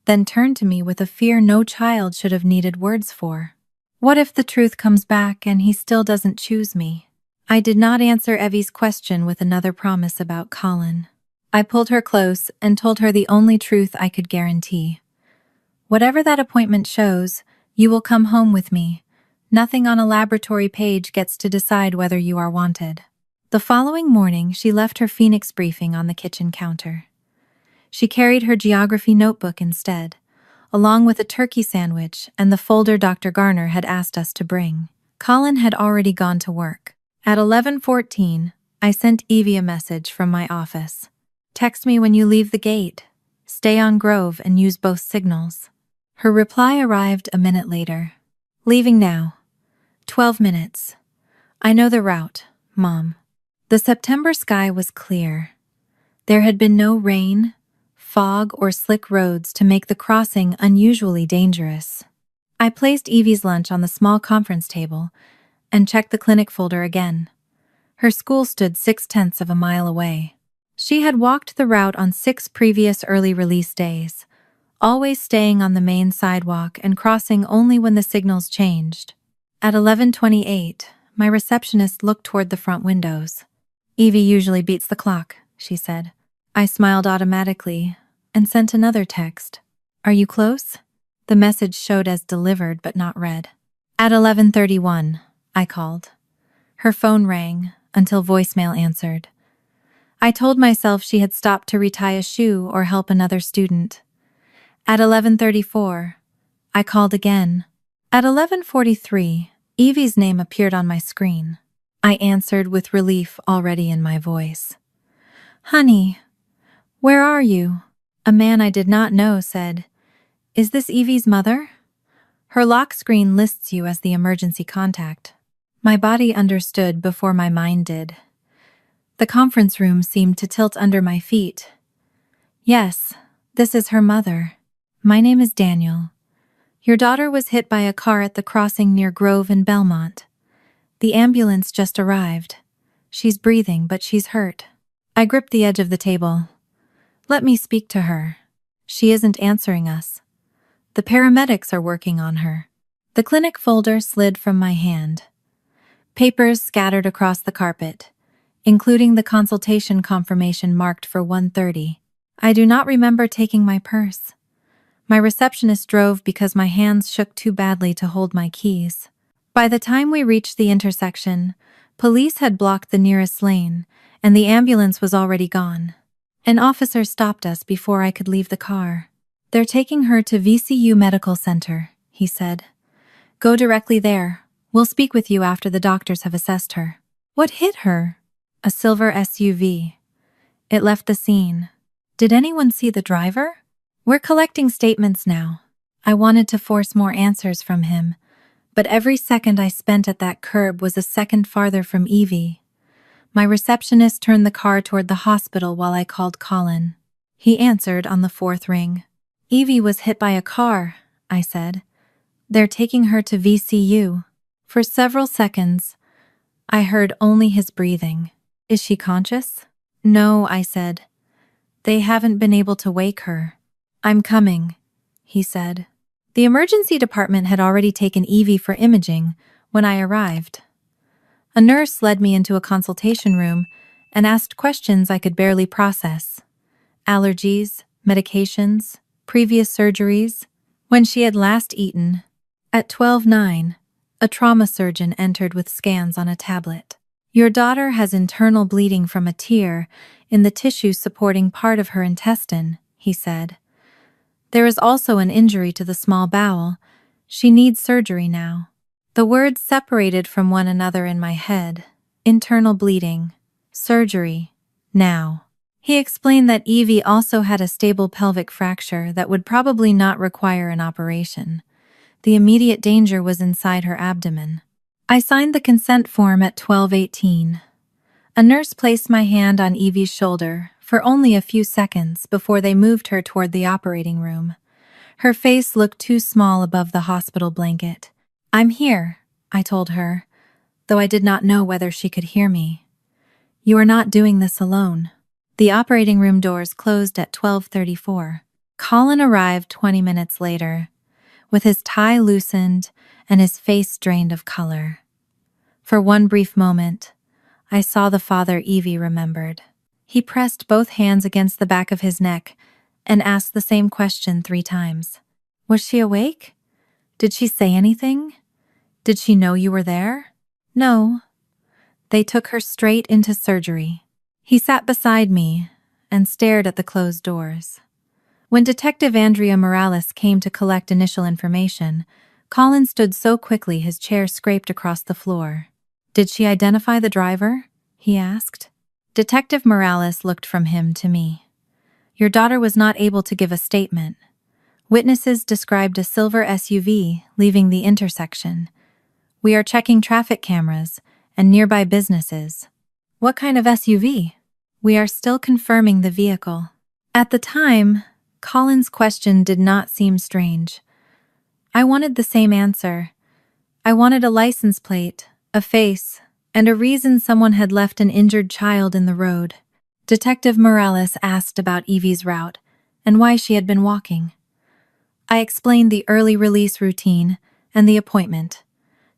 A: then turned to me with a fear no child should have needed words for. "What if the truth comes back and he still doesn't choose me?" I did not answer Evie's question with another promise about Colin. I pulled her close and told her the only truth I could guarantee. "Whatever that appointment shows, you will come home with me. Nothing on a laboratory page gets to decide whether you are wanted." The following morning, she left her Phoenix briefing on the kitchen counter. She carried her geography notebook instead, along with a turkey sandwich and the folder Dr. Garner had asked us to bring. Colin had already gone to work. At 11:14, I sent Evie a message from my office. "Text me when you leave the gate. Stay on Grove and use both signals." Her reply arrived a minute later. "Leaving now. 12 minutes. I know the route, Mom." The September sky was clear. There had been no rain, fog, or slick roads to make the crossing unusually dangerous. I placed Evie's lunch on the small conference table and checked the clinic folder again. Her school stood 6/10 of a mile away. She had walked the route on 6 previous early release days, always staying on the main sidewalk and crossing only when the signals changed. At 11:28, my receptionist looked toward the front windows. "Evie usually beats the clock," she said. I smiled automatically and sent another text. "Are you close?" The message showed as delivered but not read. At 11:31, I called. Her phone rang until voicemail answered. I told myself she had stopped to retie a shoe or help another student. At 11:34, I called again. At 11:43, Evie's name appeared on my screen. I answered with relief already in my voice. "Honey, where are you?" A man I did not know said, "Is this Evie's mother? Her lock screen lists you as the emergency contact." My body understood before my mind did. The conference room seemed to tilt under my feet. "Yes, this is her mother. My name is Daniel. Your daughter was hit by a car at the crossing near Grove and Belmont. The ambulance just arrived. She's breathing, but she's hurt." I gripped the edge of the table. "Let me speak to her. She isn't answering us." The paramedics are working on her. The clinic folder slid from my hand. Papers scattered across the carpet, including the consultation confirmation marked for 1:30. I do not remember taking my purse. My receptionist drove because my hands shook too badly to hold my keys. By the time we reached the intersection, police had blocked the nearest lane, and the ambulance was already gone. An officer stopped us before I could leave the car. "They're taking her to VCU Medical Center," he said. "Go directly there. We'll speak with you after the doctors have assessed her." "What hit her?" "A silver SUV. It left the scene." "Did anyone see the driver?" "We're collecting statements now." I wanted to force more answers from him, but every second I spent at that curb was a second farther from Evie. My receptionist turned the car toward the hospital while I called Colin. He answered on the fourth ring. "Evie was hit by a car," I said. "They're taking her to VCU." For several seconds, I heard only his breathing. "Is she conscious?" "No," I said. "They haven't been able to wake her." "I'm coming," he said. The emergency department had already taken Evie for imaging when I arrived. A nurse led me into a consultation room and asked questions I could barely process. Allergies, medications, previous surgeries, when she had last eaten. At 12:09, a trauma surgeon entered with scans on a tablet. "Your daughter has internal bleeding from a tear in the tissue supporting part of her intestine," he said. "There is also an injury to the small bowel. She needs surgery now." The words separated from one another in my head. Internal bleeding. Surgery. Now. He explained that Evie also had a stable pelvic fracture that would probably not require an operation. The immediate danger was inside her abdomen. I signed the consent form at 12:18. A nurse placed my hand on Evie's shoulder for only a few seconds before they moved her toward the operating room. Her face looked too small above the hospital blanket. "I'm here," I told her, though I did not know whether she could hear me. "You are not doing this alone." The operating room doors closed at 12:34. Colin arrived 20 minutes later, with his tie loosened and his face drained of color. For one brief moment, I saw the father Evie remembered. He pressed both hands against the back of his neck and asked the same question 3 times. "Was she awake? Did she say anything? Did she know you were there?" "No." "They took her straight into surgery." He sat beside me and stared at the closed doors. When Detective Andrea Morales came to collect initial information, Colin stood so quickly his chair scraped across the floor. "Did she identify the driver?" he asked. Detective Morales looked from him to me. "Your daughter was not able to give a statement. Witnesses described a silver SUV leaving the intersection. We are checking traffic cameras and nearby businesses." "What kind of SUV?" "We are still confirming the vehicle." At the time, Colin's question did not seem strange. I wanted the same answer. I wanted a license plate, a face, and a reason someone had left an injured child in the road. Detective Morales asked about Evie's route and why she had been walking. I explained the early release routine and the appointment.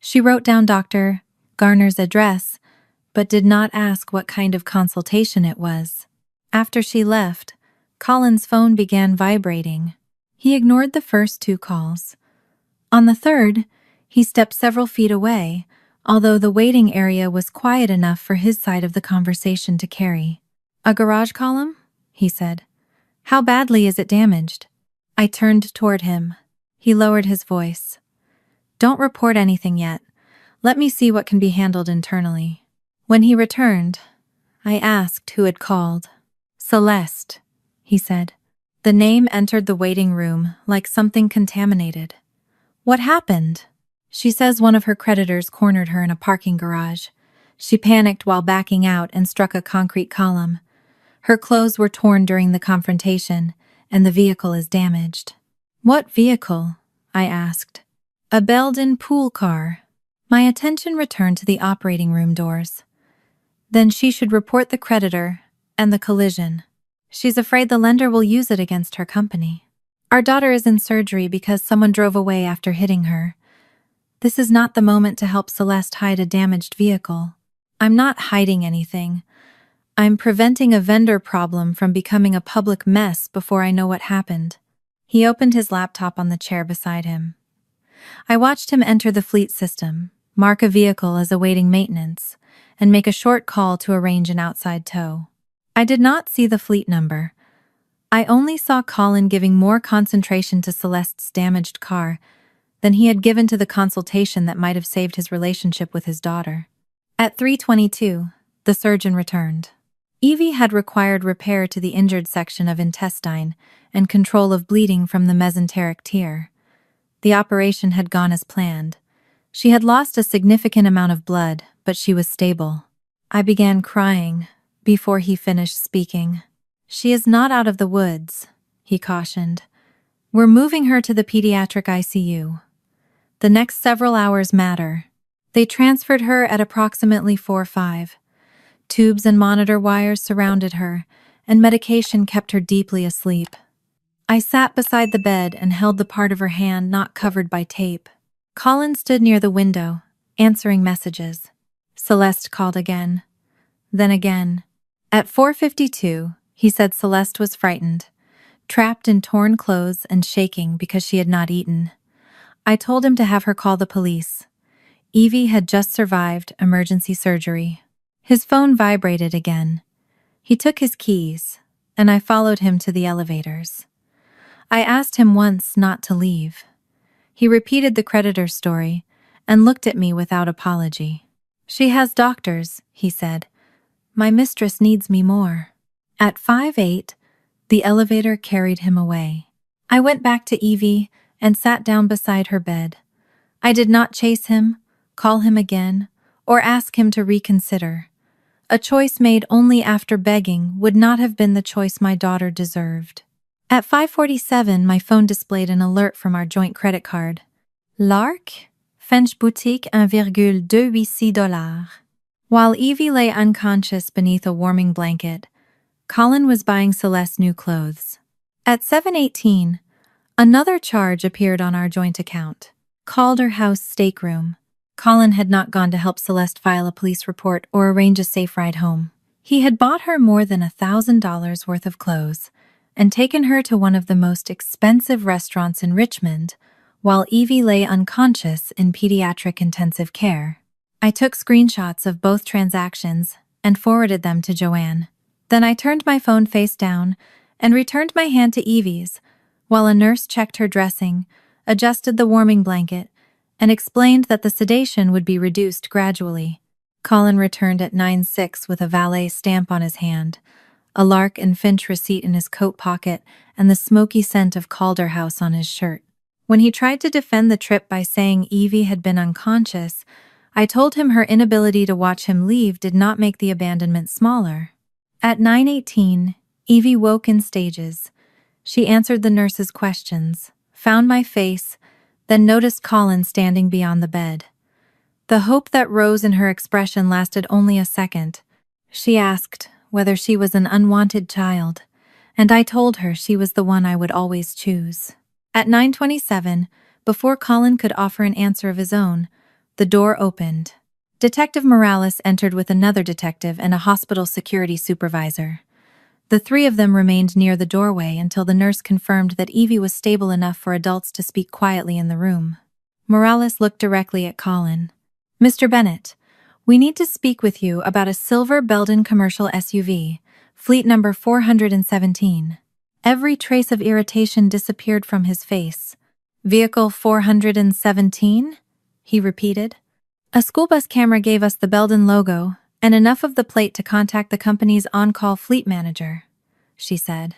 A: She wrote down Dr. Garner's address, but did not ask what kind of consultation it was. After she left, Colin's phone began vibrating. He ignored the first 2 calls. On the third, he stepped several feet away, although the waiting area was quiet enough for his side of the conversation to carry. "A garage column?" he said. "How badly is it damaged?" I turned toward him. He lowered his voice. "Don't report anything yet. Let me see what can be handled internally." When he returned, I asked who had called. "Celeste," he said. The name entered the waiting room like something contaminated. "What happened?" "She says one of her creditors cornered her in a parking garage. She panicked while backing out and struck a concrete column. Her clothes were torn during the confrontation, and the vehicle is damaged." "What vehicle?" I asked. "A Belden pool car." My attention returned to the operating room doors. "Then she should report the creditor and the collision. She's afraid the lender will use it against her company." Our daughter is in surgery because someone drove away after hitting her. This is not the moment to help Celeste hide a damaged vehicle. I'm not hiding anything. I'm preventing a vendor problem from becoming a public mess before I know what happened. He opened his laptop on the chair beside him. I watched him enter the fleet system, mark a vehicle as awaiting maintenance, and make a short call to arrange an outside tow. I did not see the fleet number. I only saw Colin giving more concentration to Celeste's damaged car than he had given to the consultation that might have saved his relationship with his daughter. At 3:22, the surgeon returned. Evie had required repair to the injured section of intestine and control of bleeding from the mesenteric tear. The operation had gone as planned. She had lost a significant amount of blood, but she was stable. I began crying before he finished speaking. "She is not out of the woods," he cautioned. "We're moving her to the pediatric ICU. The next several hours matter." They transferred her at approximately 4:05. Tubes and monitor wires surrounded her, and medication kept her deeply asleep. I sat beside the bed and held the part of her hand not covered by tape. Colin stood near the window, answering messages. Celeste called again. Then again. At 4:52, he said Celeste was frightened, trapped in torn clothes and shaking because she had not eaten. I told him to have her call the police. Evie had just survived emergency surgery. His phone vibrated again. He took his keys, and I followed him to the elevators. I asked him once not to leave. He repeated the creditor's story and looked at me without apology. "She has doctors," he said. "My mistress needs me more." At 5:08, the elevator carried him away. I went back to Evie and sat down beside her bed. I did not chase him, call him again, or ask him to reconsider. A choice made only after begging would not have been the choice my daughter deserved. At 5:47, my phone displayed an alert from our joint credit card. L'Arc, French Boutique $1,286. While Evie lay unconscious beneath a warming blanket, Colin was buying Celeste new clothes. At 7:18, another charge appeared on our joint account. Calder House Stateroom. Colin had not gone to help Celeste file a police report or arrange a safe ride home. He had bought her more than $1,000 worth of clothes and taken her to one of the most expensive restaurants in Richmond, while Evie lay unconscious in pediatric intensive care. I took screenshots of both transactions and forwarded them to Joanne. Then I turned my phone face down and returned my hand to Evie's, while a nurse checked her dressing, adjusted the warming blanket, and explained that the sedation would be reduced gradually. Colin returned at 9:06 with a valet stamp on his hand, a Lark and Finch receipt in his coat pocket, and the smoky scent of Calder House on his shirt. When he tried to defend the trip by saying Evie had been unconscious, I told him her inability to watch him leave did not make the abandonment smaller. At 9:18, Evie woke in stages. She answered the nurse's questions, found my face, then noticed Colin standing beyond the bed. The hope that rose in her expression lasted only a second. She asked whether she was an unwanted child, and I told her she was the one I would always choose. At 9:27, before Colin could offer an answer of his own, the door opened. Detective Morales entered with another detective and a hospital security supervisor. The three of them remained near the doorway until the nurse confirmed that Evie was stable enough for adults to speak quietly in the room. Morales looked directly at Colin. "Mr. Bennett, we need to speak with you about a silver Belden commercial SUV, fleet number 417. Every trace of irritation disappeared from his face. "Vehicle 417? He repeated. "A school bus camera gave us the Belden logo and enough of the plate to contact the company's on-call fleet manager," she said.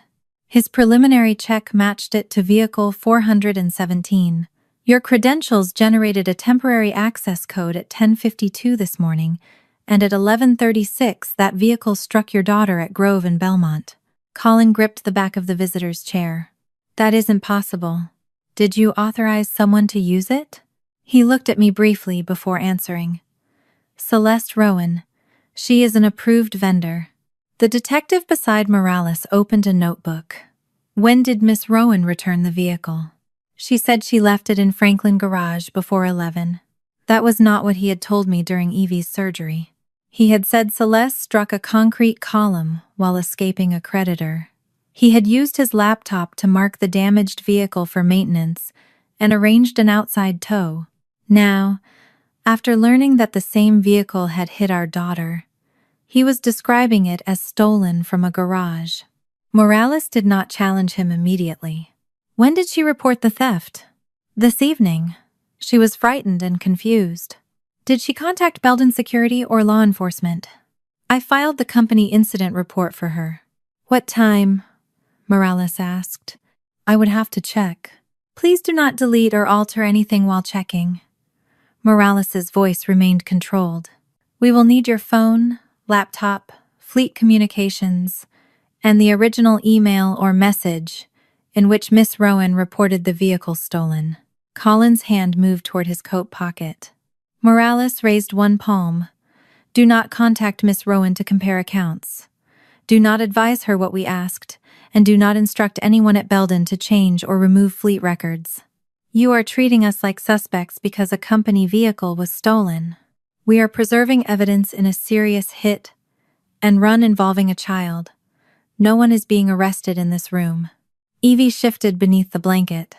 A: "His preliminary check matched it to vehicle 417. Your credentials generated a temporary access code at 10:52 this morning, and at 11:36 that vehicle struck your daughter at Grove and Belmont." Colin gripped the back of the visitor's chair. "That isn't possible. Did you authorize someone to use it?" He looked at me briefly before answering. "Celeste Rowan. She is an approved vendor." The detective beside Morales opened a notebook. When did Miss Rowan return the vehicle? She said she left it in Franklin Garage before 11. That was not what he had told me during Evie's surgery. He had said Celeste struck a concrete column while escaping a creditor. He had used his laptop to mark the damaged vehicle for maintenance and arranged an outside tow. Now, after learning that the same vehicle had hit our daughter, he was describing it as stolen from a garage. Morales did not challenge him immediately. When did she report the theft? This evening. She was frightened and confused. Did she contact Belden Security or law enforcement? I filed the company incident report for her. What time? Morales asked. I would have to check. Please do not delete or alter anything while checking. Morales's voice remained controlled. We will need your phone, laptop, fleet communications, and the original email or message in which Miss Rowan reported the vehicle stolen. Colin's hand moved toward his coat pocket. Morales raised one palm. Do not contact Miss Rowan to compare accounts. Do not advise her what we asked, and do not instruct anyone at Belden to change or remove fleet records. You are treating us like suspects because a company vehicle was stolen. We are preserving evidence in a serious hit and run involving a child. No one is being arrested in this room. Evie shifted beneath the blanket.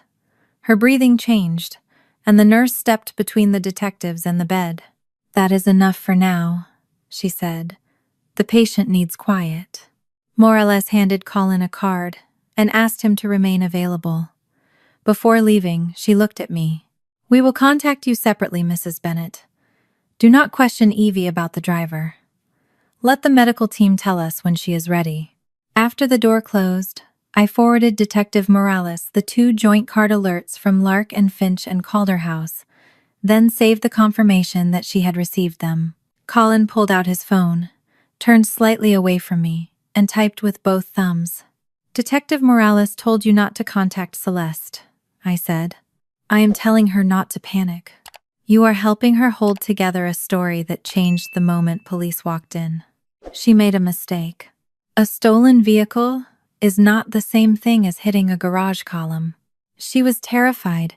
A: Her breathing changed, and the nurse stepped between the detectives and the bed. That is enough for now, she said. The patient needs quiet. Morales handed Colin a card and asked him to remain available. Before leaving, she looked at me. We will contact you separately, Mrs. Bennett. Do not question Evie about the driver. Let the medical team tell us when she is ready. After the door closed, I forwarded Detective Morales the 2 joint card alerts from Lark and Finch and Calderhouse, then saved the confirmation that she had received them. Colin pulled out his phone, turned slightly away from me, and typed with both thumbs. Detective Morales told you not to contact Celeste, I said. I am telling her not to panic. You are helping her hold together a story that changed the moment police walked in. She made a mistake. A stolen vehicle is not the same thing as hitting a garage column. She was terrified.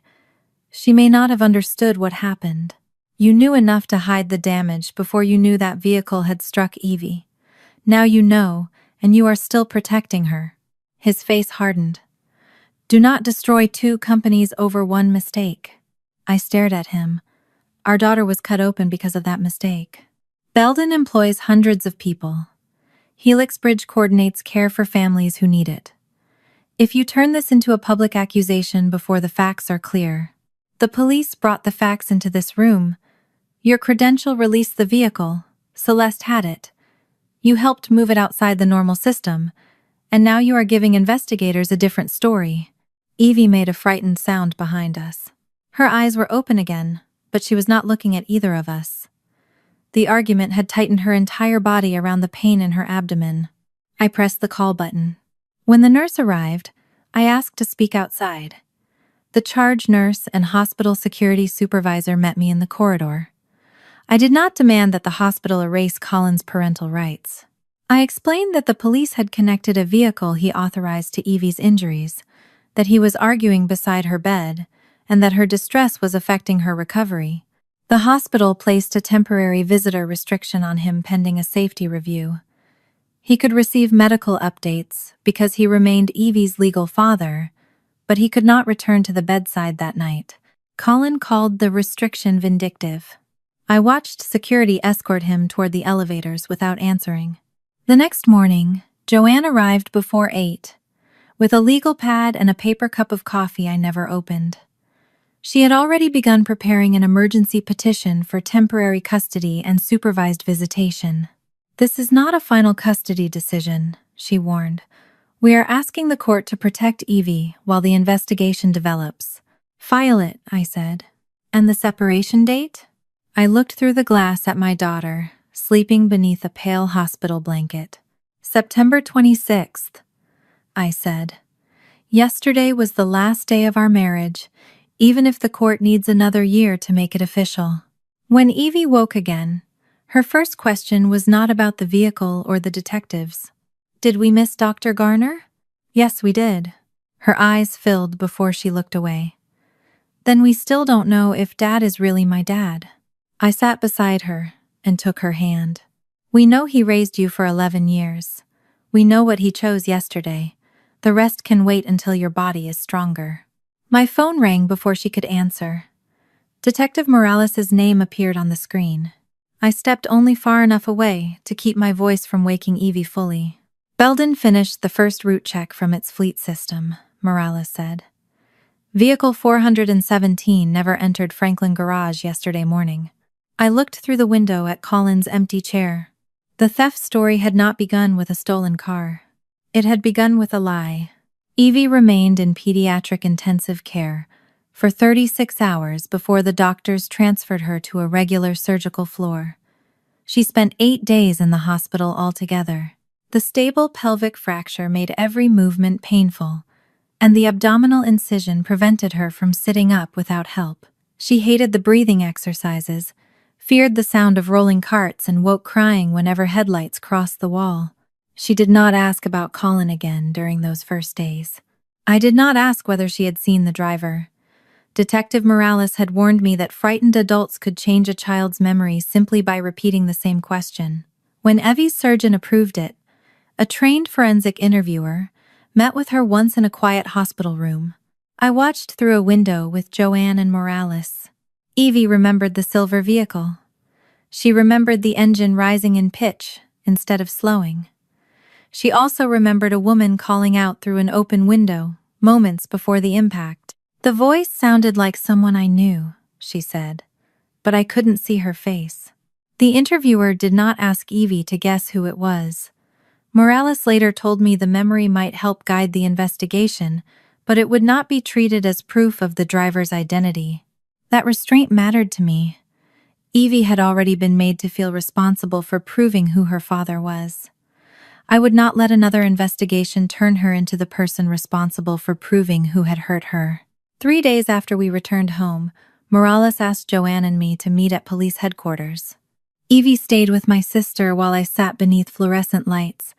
A: She may not have understood what happened. You knew enough to hide the damage before you knew that vehicle had struck Evie. Now you know, and you are still protecting her. His face hardened. Do not destroy 2 companies over one mistake. I stared at him. Our daughter was cut open because of that mistake. Belden employs hundreds of people. Helix Bridge coordinates care for families who need it. If you turn this into a public accusation before the facts are clear, the police brought the facts into this room. Your credential released the vehicle. Celeste had it. You helped move it outside the normal system, and now you are giving investigators a different story. Evie made a frightened sound behind us. Her eyes were open again, but she was not looking at either of us. The argument had tightened her entire body around the pain in her abdomen. I pressed the call button. When the nurse arrived, I asked to speak outside. The charge nurse and hospital security supervisor met me in the corridor. I did not demand that the hospital erase Colin's parental rights. I explained that the police had connected a vehicle he authorized to Evie's injuries, that he was arguing beside her bed, and that her distress was affecting her recovery. The hospital placed a temporary visitor restriction on him pending a safety review. He could receive medical updates because he remained Evie's legal father, but he could not return to the bedside that night. Colin called the restriction vindictive. I watched security escort him toward the elevators without answering. The next morning, Joanne arrived before 8, with a legal pad and a paper cup of coffee I never opened. She had already begun preparing an emergency petition for temporary custody and supervised visitation. This is not a final custody decision, she warned. We are asking the court to protect Evie while the investigation develops. File it, I said. And the separation date? I looked through the glass at my daughter, sleeping beneath a pale hospital blanket. September 26th, I said. Yesterday was the last day of our marriage, even if the court needs another year to make it official. When Evie woke again, her first question was not about the vehicle or the detectives. Did we miss Dr. Garner? Yes, we did. Her eyes filled before she looked away. Then we still don't know if Dad is really my dad. I sat beside her and took her hand. We know he raised you for 11 years. We know what he chose yesterday. The rest can wait until your body is stronger. My phone rang before she could answer. Detective Morales' name appeared on the screen. I stepped only far enough away to keep my voice from waking Evie fully. Belden finished the first route check from its fleet system, Morales said. Vehicle 417 never entered Franklin Garage yesterday morning. I looked through the window at Colin's empty chair. The theft story had not begun with a stolen car. It had begun with a lie. Evie remained in pediatric intensive care for 36 hours before the doctors transferred her to a regular surgical floor. She spent 8 days in the hospital altogether. The stable pelvic fracture made every movement painful, and the abdominal incision prevented her from sitting up without help. She hated the breathing exercises, feared the sound of rolling carts, and woke crying whenever headlights crossed the wall. She did not ask about Colin again during those first days. I did not ask whether she had seen the driver. Detective Morales had warned me that frightened adults could change a child's memory simply by repeating the same question. When Evie's surgeon approved it, a trained forensic interviewer met with her once in a quiet hospital room. I watched through a window with Joanne and Morales. Evie remembered the silver vehicle. She remembered the engine rising in pitch instead of slowing. She also remembered a woman calling out through an open window moments before the impact. The voice sounded like someone I knew, she said, but I couldn't see her face. The interviewer did not ask Evie to guess who it was. Morales later told me the memory might help guide the investigation, but it would not be treated as proof of the driver's identity. That restraint mattered to me. Evie had already been made to feel responsible for proving who her father was. I would not let another investigation turn her into the person responsible for proving who had hurt her. 3 days after we returned home, Morales asked Joanne and me to meet at police headquarters. Evie stayed with my sister while I sat beneath fluorescent lights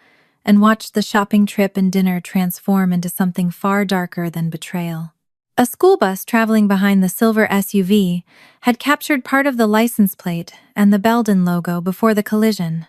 A: and watched the shopping trip and dinner transform into something far darker than betrayal. A school bus traveling behind the silver SUV had captured part of the license plate and the Belden logo before the collision.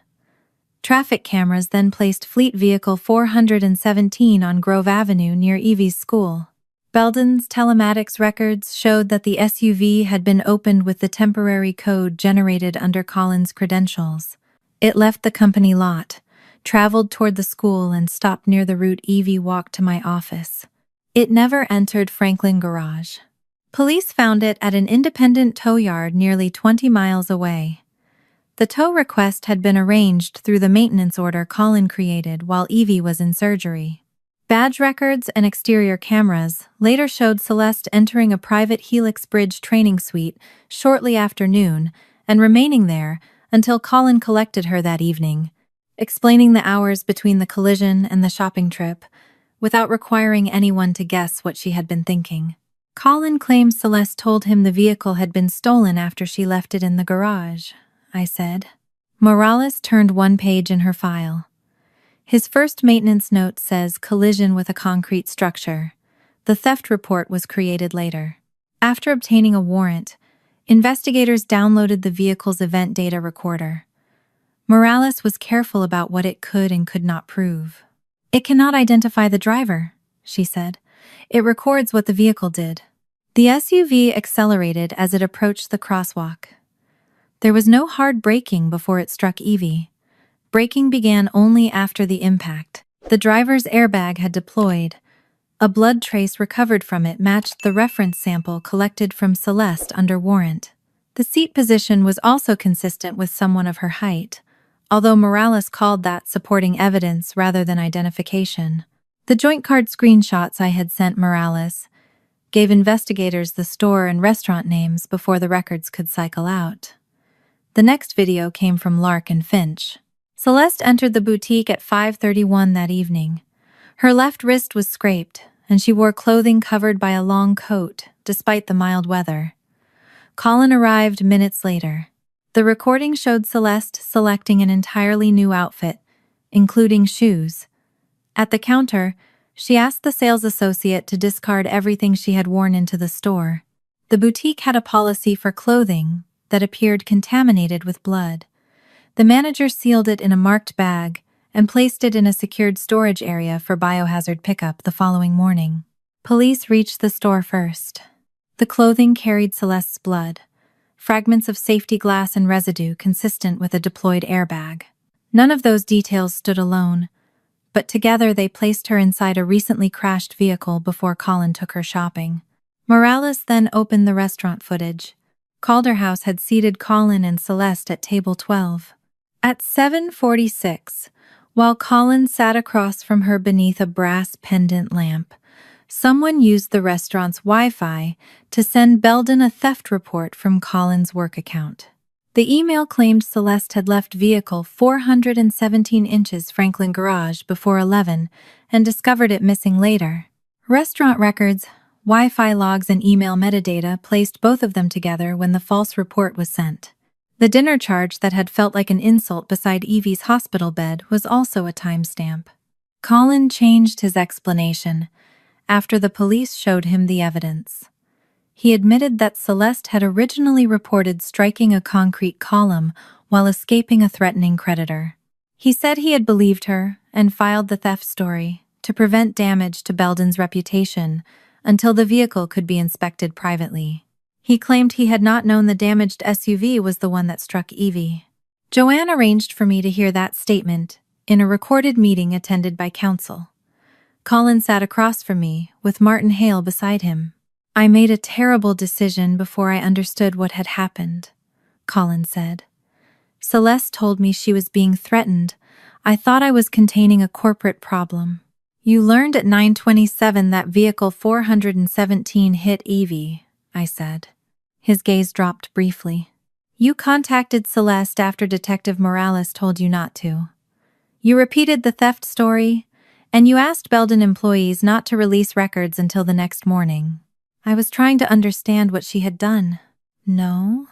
A: Traffic cameras then placed Fleet Vehicle 417 on Grove Avenue near Evie's school. Belden's telematics records showed that the SUV had been opened with the temporary code generated under Colin's credentials. It left the company lot, traveled toward the school, and stopped near the route Evie walked to my office. It never entered Franklin Garage. Police found it at an independent tow yard nearly 20 miles away. The tow request had been arranged through the maintenance order Colin created while Evie was in surgery. Badge records and exterior cameras later showed Celeste entering a private Helix Bridge training suite shortly after noon and remaining there until Colin collected her that evening, explaining the hours between the collision and the shopping trip, without requiring anyone to guess what she had been thinking. Colin claims Celeste told him the vehicle had been stolen after she left it in the garage, I said. Morales turned one page in her file. His first maintenance note says collision with a concrete structure. The theft report was created later. After obtaining a warrant, investigators downloaded the vehicle's event data recorder. Morales was careful about what it could and could not prove. It cannot identify the driver, she said. It records what the vehicle did. The SUV accelerated as it approached the crosswalk. There was no hard braking before it struck Evie. Braking began only after the impact. The driver's airbag had deployed. A blood trace recovered from it matched the reference sample collected from Celeste under warrant. The seat position was also consistent with someone of her height, although Morales called that supporting evidence rather than identification. The joint card screenshots I had sent Morales gave investigators the store and restaurant names before the records could cycle out. The next video came from Lark and Finch. Celeste entered the boutique at 5:31 that evening. Her left wrist was scraped, and she wore clothing covered by a long coat, despite the mild weather. Colin arrived minutes later. The recording showed Celeste selecting an entirely new outfit, including shoes. At the counter, She asked the sales associate to discard everything she had worn into the store. The boutique had a policy for clothing that appeared contaminated with blood. The manager sealed it in a marked bag and placed it in a secured storage area for biohazard pickup the following morning. Police reached the store first. The clothing carried Celeste's blood, fragments of safety glass and residue consistent with a deployed airbag. None of those details stood alone, but together they placed her inside a recently crashed vehicle before Colin took her shopping. Morales then opened the restaurant footage. Calderhouse had seated Colin and Celeste at table 12. At 7:46, while Colin sat across from her beneath a brass pendant lamp, someone used the restaurant's Wi-Fi to send Belden a theft report from Colin's work account. The email claimed Celeste had left vehicle 417 inches Franklin Garage before 11 and discovered it missing later. Restaurant records, Wi-Fi logs, and email metadata placed both of them together when the false report was sent. The dinner charge that had felt like an insult beside Evie's hospital bed was also a timestamp. Colin changed his explanation after the police showed him the evidence. He admitted that Celeste had originally reported striking a concrete column while escaping a threatening creditor. He said he had believed her and filed the theft story to prevent damage to Belden's reputation until the vehicle could be inspected privately. He claimed he had not known the damaged SUV was the one that struck Evie. Joanne arranged for me to hear that statement in a recorded meeting attended by counsel. Colin sat across from me, with Martin Hale beside him. I made a terrible decision before I understood what had happened, Colin said. Celeste told me she was being threatened. I thought I was containing a corporate problem. You learned at 9:27 that vehicle 417 hit Evie, I said. His gaze dropped briefly. You contacted Celeste after Detective Morales told you not to. You repeated the theft story, and you asked Belden employees not to release records until the next morning. I was trying to understand what she had done. No?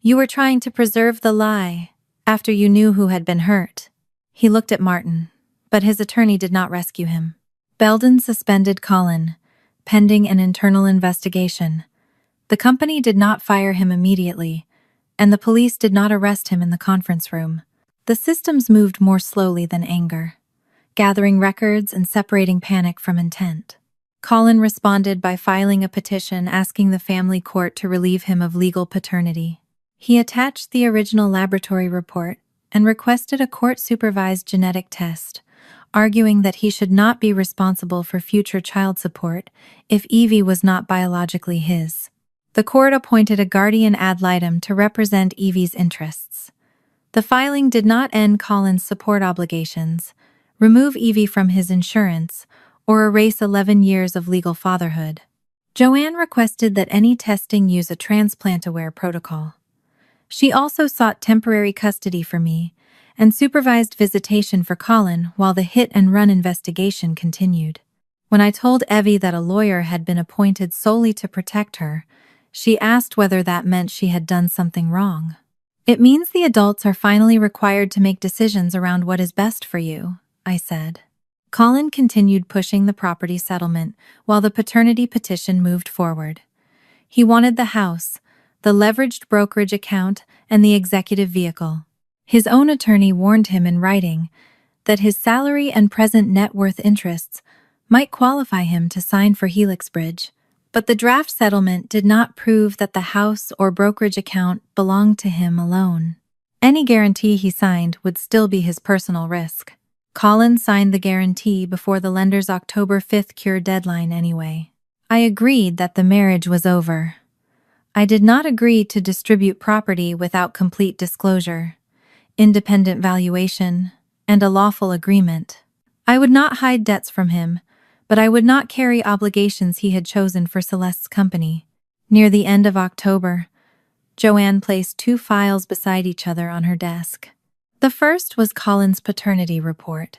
A: You were trying to preserve the lie after you knew who had been hurt. He looked at Martin, but his attorney did not rescue him. Belden suspended Colin, pending an internal investigation. The company did not fire him immediately, and the police did not arrest him in the conference room. The systems moved more slowly than anger, gathering records and separating panic from intent. Colin responded by filing a petition asking the family court to relieve him of legal paternity. He attached the original laboratory report and requested a court-supervised genetic test, arguing that he should not be responsible for future child support if Evie was not biologically his. The court appointed a guardian ad litem to represent Evie's interests. The filing did not end Colin's support obligations, remove Evie from his insurance, or erase 11 years of legal fatherhood. Joanne requested that any testing use a transplant-aware protocol. She also sought temporary custody for me and supervised visitation for Colin while the hit-and-run investigation continued. When I told Evie that a lawyer had been appointed solely to protect her, she asked whether that meant she had done something wrong. It means the adults are finally required to make decisions around what is best for you, I said. Colin continued pushing the property settlement while the paternity petition moved forward. He wanted the house, the leveraged brokerage account, and the executive vehicle. His own attorney warned him in writing that his salary and present net worth interests might qualify him to sign for Helix Bridge, but the draft settlement did not prove that the house or brokerage account belonged to him alone. Any guarantee he signed would still be his personal risk. Colin signed the guarantee before the lender's October 5th cure deadline anyway. I agreed that the marriage was over. I did not agree to distribute property without complete disclosure, independent valuation, and a lawful agreement. I would not hide debts from him, but I would not carry obligations he had chosen for Celeste's company. Near the end of October, Joanne placed 2 files beside each other on her desk. The first was Colin's paternity report.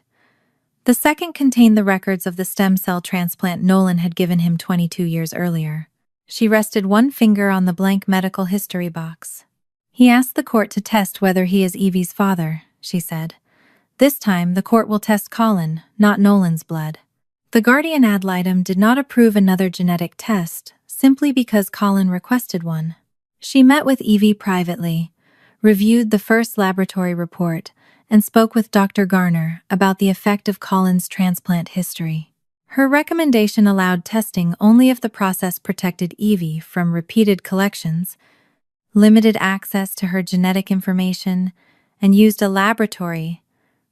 A: The second contained the records of the stem cell transplant Nolan had given him 22 years earlier. She rested one finger on the blank medical history box. He asked the court to test whether he is Evie's father, she said. This time, the court will test Colin, not Nolan's blood. The guardian ad litem did not approve another genetic test simply because Colin requested one. She met with Evie privately, reviewed the first laboratory report, and spoke with Dr. Garner about the effect of Colin's transplant history. Her recommendation allowed testing only if the process protected Evie from repeated collections, limited access to her genetic information, and used a laboratory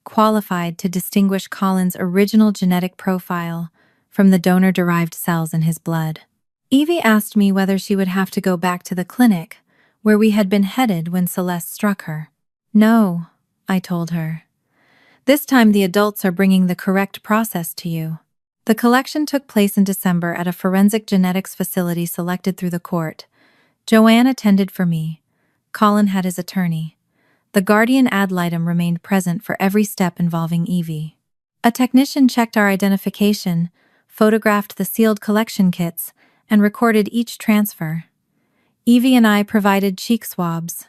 A: qualified to distinguish Colin's original genetic profile from the donor-derived cells in his blood. Evie asked me whether she would have to go back to the clinic where we had been headed when Celeste struck her. No, I told her. This time the adults are bringing the correct process to you. The collection took place in December at a forensic genetics facility selected through the court. Joanne attended for me. Colin had his attorney. The guardian ad litem remained present for every step involving Evie. A technician checked our identification, photographed the sealed collection kits, and recorded each transfer. Evie and I provided cheek swabs.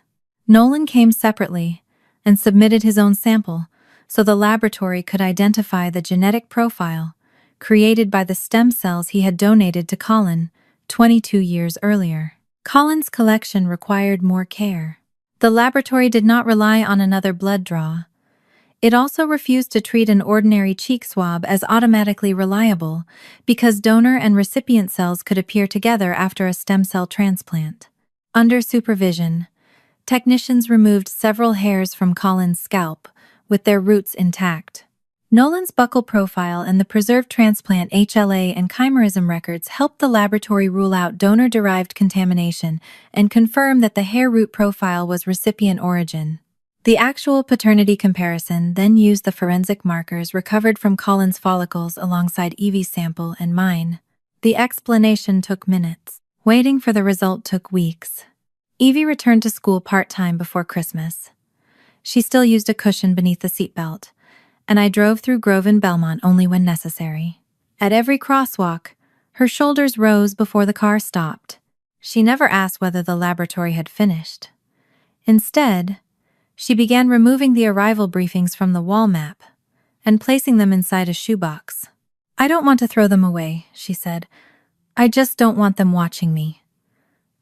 A: Nolan came separately and submitted his own sample so the laboratory could identify the genetic profile created by the stem cells he had donated to Colin 22 years earlier. Colin's collection required more care. The laboratory did not rely on another blood draw. It also refused to treat an ordinary cheek swab as automatically reliable because donor and recipient cells could appear together after a stem cell transplant. Under supervision, technicians removed several hairs from Colin's scalp with their roots intact. Nolan's buccal profile and the preserved transplant HLA and chimerism records helped the laboratory rule out donor-derived contamination and confirm that the hair root profile was recipient origin. The actual paternity comparison then used the forensic markers recovered from Colin's follicles alongside Evie's sample and mine. The explanation took minutes. Waiting for the result took weeks. Evie returned to school part-time before Christmas. She still used a cushion beneath the seatbelt, and I drove through Grove and Belmont only when necessary. At every crosswalk, her shoulders rose before the car stopped. She never asked whether the laboratory had finished. Instead, she began removing the arrival briefings from the wall map and placing them inside a shoebox. "I don't want to throw them away," she said. "I just don't want them watching me."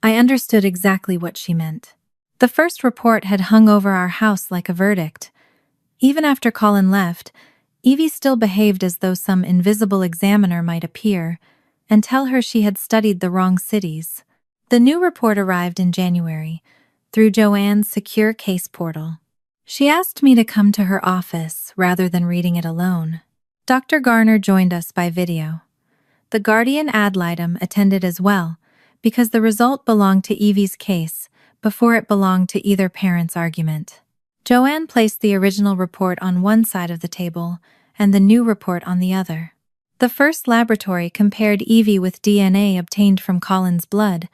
A: I understood exactly what she meant. The first report had hung over our house like a verdict. Even after Colin left, Evie still behaved as though some invisible examiner might appear and tell her she had studied the wrong cities. The new report arrived in January, through Joanne's secure case portal. She asked me to come to her office rather than reading it alone. Dr. Garner joined us by video. The guardian ad litem attended as well, because the result belonged to Evie's case before it belonged to either parent's argument. Joanne placed the original report on one side of the table and the new report on the other. The first laboratory compared Evie with DNA obtained from Colin's blood,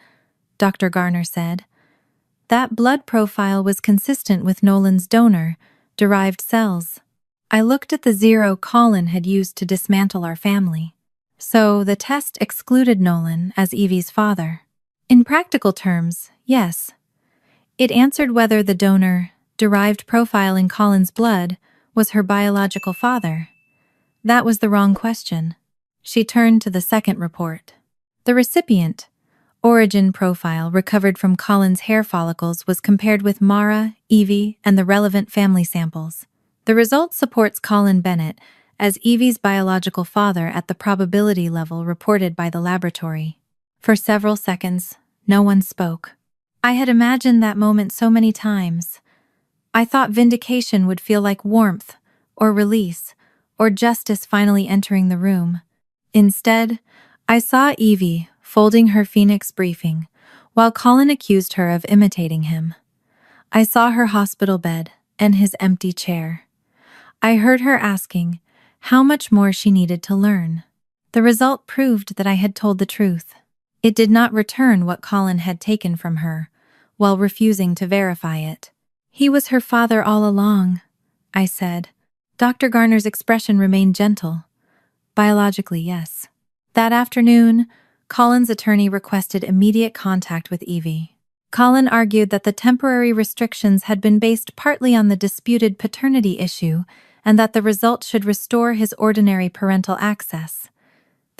A: Dr. Garner said. That blood profile was consistent with Nolan's donor-derived cells. I looked at the zero Colin had used to dismantle our family. So the test excluded Nolan as Evie's father. In practical terms, yes. It answered whether the donor-derived profile in Colin's blood was her biological father. That was the wrong question. She turned to the second report. The recipient origin profile recovered from Colin's hair follicles was compared with Mara, Evie, and the relevant family samples. The result supports Colin Bennett as Evie's biological father at the probability level reported by the laboratory. For several seconds, no one spoke. I had imagined that moment so many times. I thought vindication would feel like warmth, or release, or justice finally entering the room. Instead, I saw Evie folding her Phoenix briefing, while Colin accused her of imitating him. I saw her hospital bed and his empty chair. I heard her asking how much more she needed to learn. The result proved that I had told the truth. It did not return what Colin had taken from her, while refusing to verify it. He was her father all along, I said. Dr. Garner's expression remained gentle. Biologically, yes. That afternoon, Colin's attorney requested immediate contact with Evie. Colin argued that the temporary restrictions had been based partly on the disputed paternity issue and that the result should restore his ordinary parental access.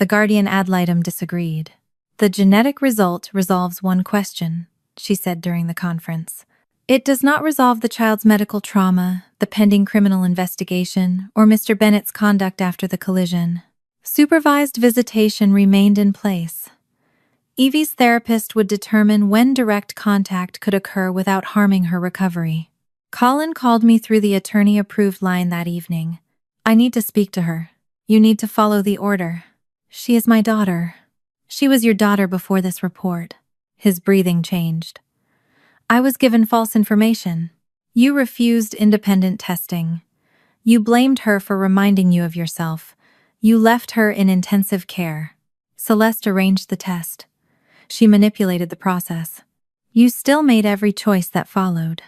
A: The guardian ad litem disagreed. The genetic result resolves one question, she said during the conference. It does not resolve the child's medical trauma, the pending criminal investigation, or Mr. Bennett's conduct after the collision. Supervised visitation remained in place. Evie's therapist would determine when direct contact could occur without harming her recovery. Colin called me through the attorney-approved line that evening. I need to speak to her. You need to follow the order. She is my daughter. She was your daughter before this report. His breathing changed. I was given false information. You refused independent testing. You blamed her for reminding you of yourself. You left her in intensive care. Celeste arranged the test. She manipulated the process. You still made every choice that followed.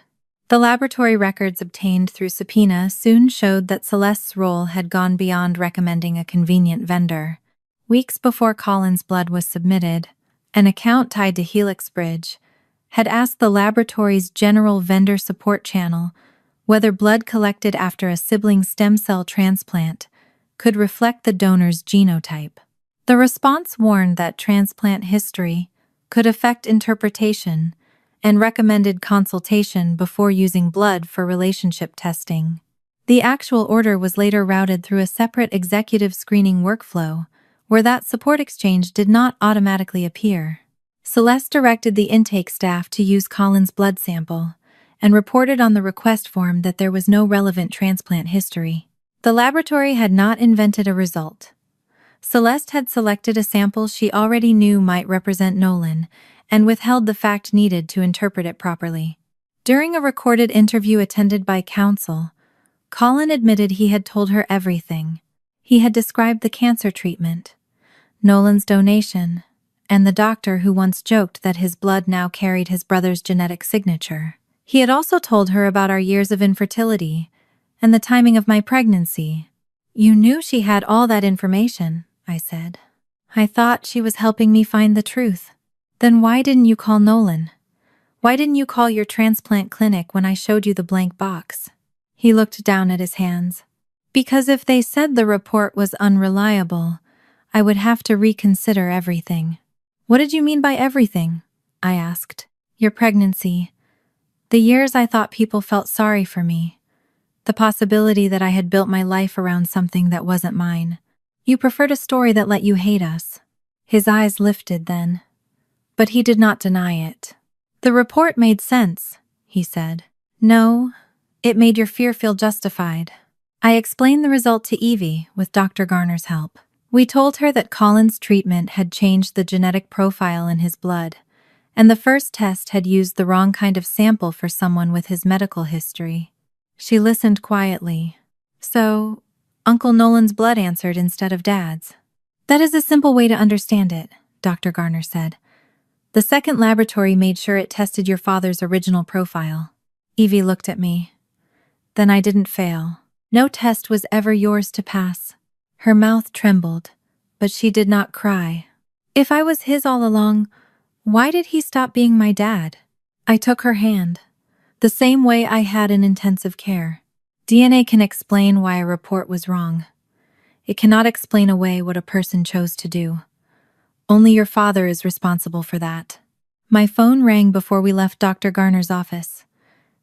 A: The laboratory records obtained through subpoena soon showed that Celeste's role had gone beyond recommending a convenient vendor. Weeks before Colin's blood was submitted, an account tied to Helix Bridge had asked the laboratory's general vendor support channel whether blood collected after a sibling stem cell transplant could reflect the donor's genotype. The response warned that transplant history could affect interpretation and recommended consultation before using blood for relationship testing. The actual order was later routed through a separate executive screening workflow, where that support exchange did not automatically appear. Celeste directed the intake staff to use Colin's blood sample and reported on the request form that there was no relevant transplant history. The laboratory had not invented a result. Celeste had selected a sample she already knew might represent Nolan and withheld the fact needed to interpret it properly. During a recorded interview attended by counsel, Colin admitted he had told her everything. He had described the cancer treatment, Nolan's donation, and the doctor who once joked that his blood now carried his brother's genetic signature. He had also told her about our years of infertility and the timing of my pregnancy. You knew she had all that information, I said. I thought she was helping me find the truth. Then why didn't you call Nolan? Why didn't you call your transplant clinic when I showed you the blank box? He looked down at his hands. Because if they said the report was unreliable, I would have to reconsider everything. What did you mean by everything? I asked. Your pregnancy. The years I thought people felt sorry for me. The possibility that I had built my life around something that wasn't mine. You preferred a story that let you hate us. His eyes lifted then. But he did not deny it. The report made sense, he said. No, it made your fear feel justified. I explained the result to Evie with Dr. Garner's help. We told her that Colin's treatment had changed the genetic profile in his blood, and the first test had used the wrong kind of sample for someone with his medical history. She listened quietly. So, Uncle Nolan's blood answered instead of Dad's. That is a simple way to understand it, Dr. Garner said. The second laboratory made sure it tested your father's original profile. Evie looked at me. Then I didn't fail. No test was ever yours to pass. Her mouth trembled, but she did not cry. If I was his all along, why did he stop being my dad? I took her hand, the same way I had in intensive care. DNA can explain why a report was wrong. It cannot explain away what a person chose to do. Only your father is responsible for that. My phone rang before we left Dr. Garner's office.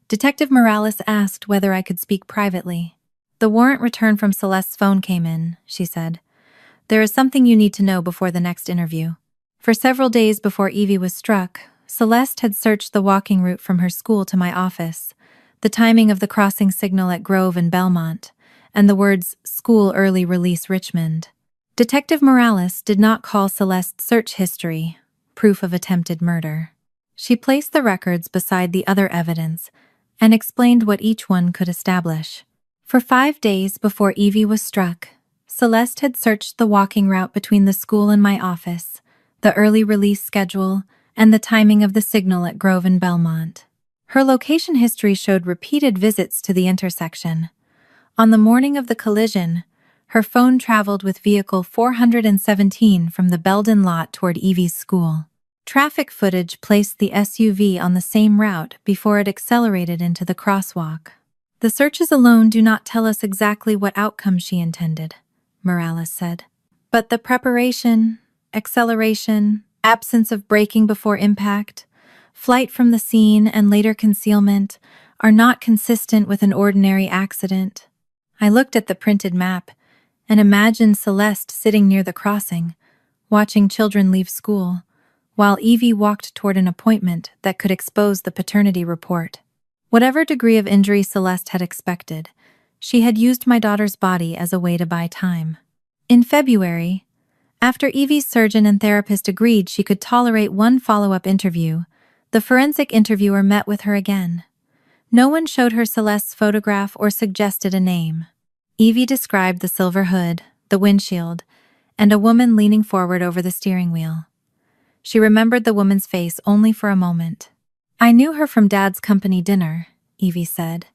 A: Detective Morales asked whether I could speak privately. The warrant return from Celeste's phone came in, she said. There is something you need to know before the next interview. For several days before Evie was struck, Celeste had searched the walking route from her school to my office, the timing of the crossing signal at Grove and Belmont, and the words, School Early Release Richmond. Detective Morales did not call Celeste's search history proof of attempted murder. She placed the records beside the other evidence and explained what each one could establish. For 5 days before Evie was struck, Celeste had searched the walking route between the school and my office, the early release schedule, and the timing of the signal at Grove and Belmont. Her location history showed repeated visits to the intersection. On the morning of the collision, her phone traveled with vehicle 417 from the Belden lot toward Evie's school. Traffic footage placed the SUV on the same route before it accelerated into the crosswalk. The searches alone do not tell us exactly what outcome she intended, Morales said. But the preparation, acceleration, absence of braking before impact, flight from the scene, and later concealment are not consistent with an ordinary accident. I looked at the printed map and imagined Celeste sitting near the crossing, watching children leave school, while Evie walked toward an appointment that could expose the paternity report. Whatever degree of injury Celeste had expected, she had used my daughter's body as a way to buy time. In February, after Evie's surgeon and therapist agreed she could tolerate one follow-up interview, the forensic interviewer met with her again. No one showed her Celeste's photograph or suggested a name. Evie described the silver hood, the windshield, and a woman leaning forward over the steering wheel. She remembered the woman's face only for a moment. "I knew her from Dad's company dinner," Evie said.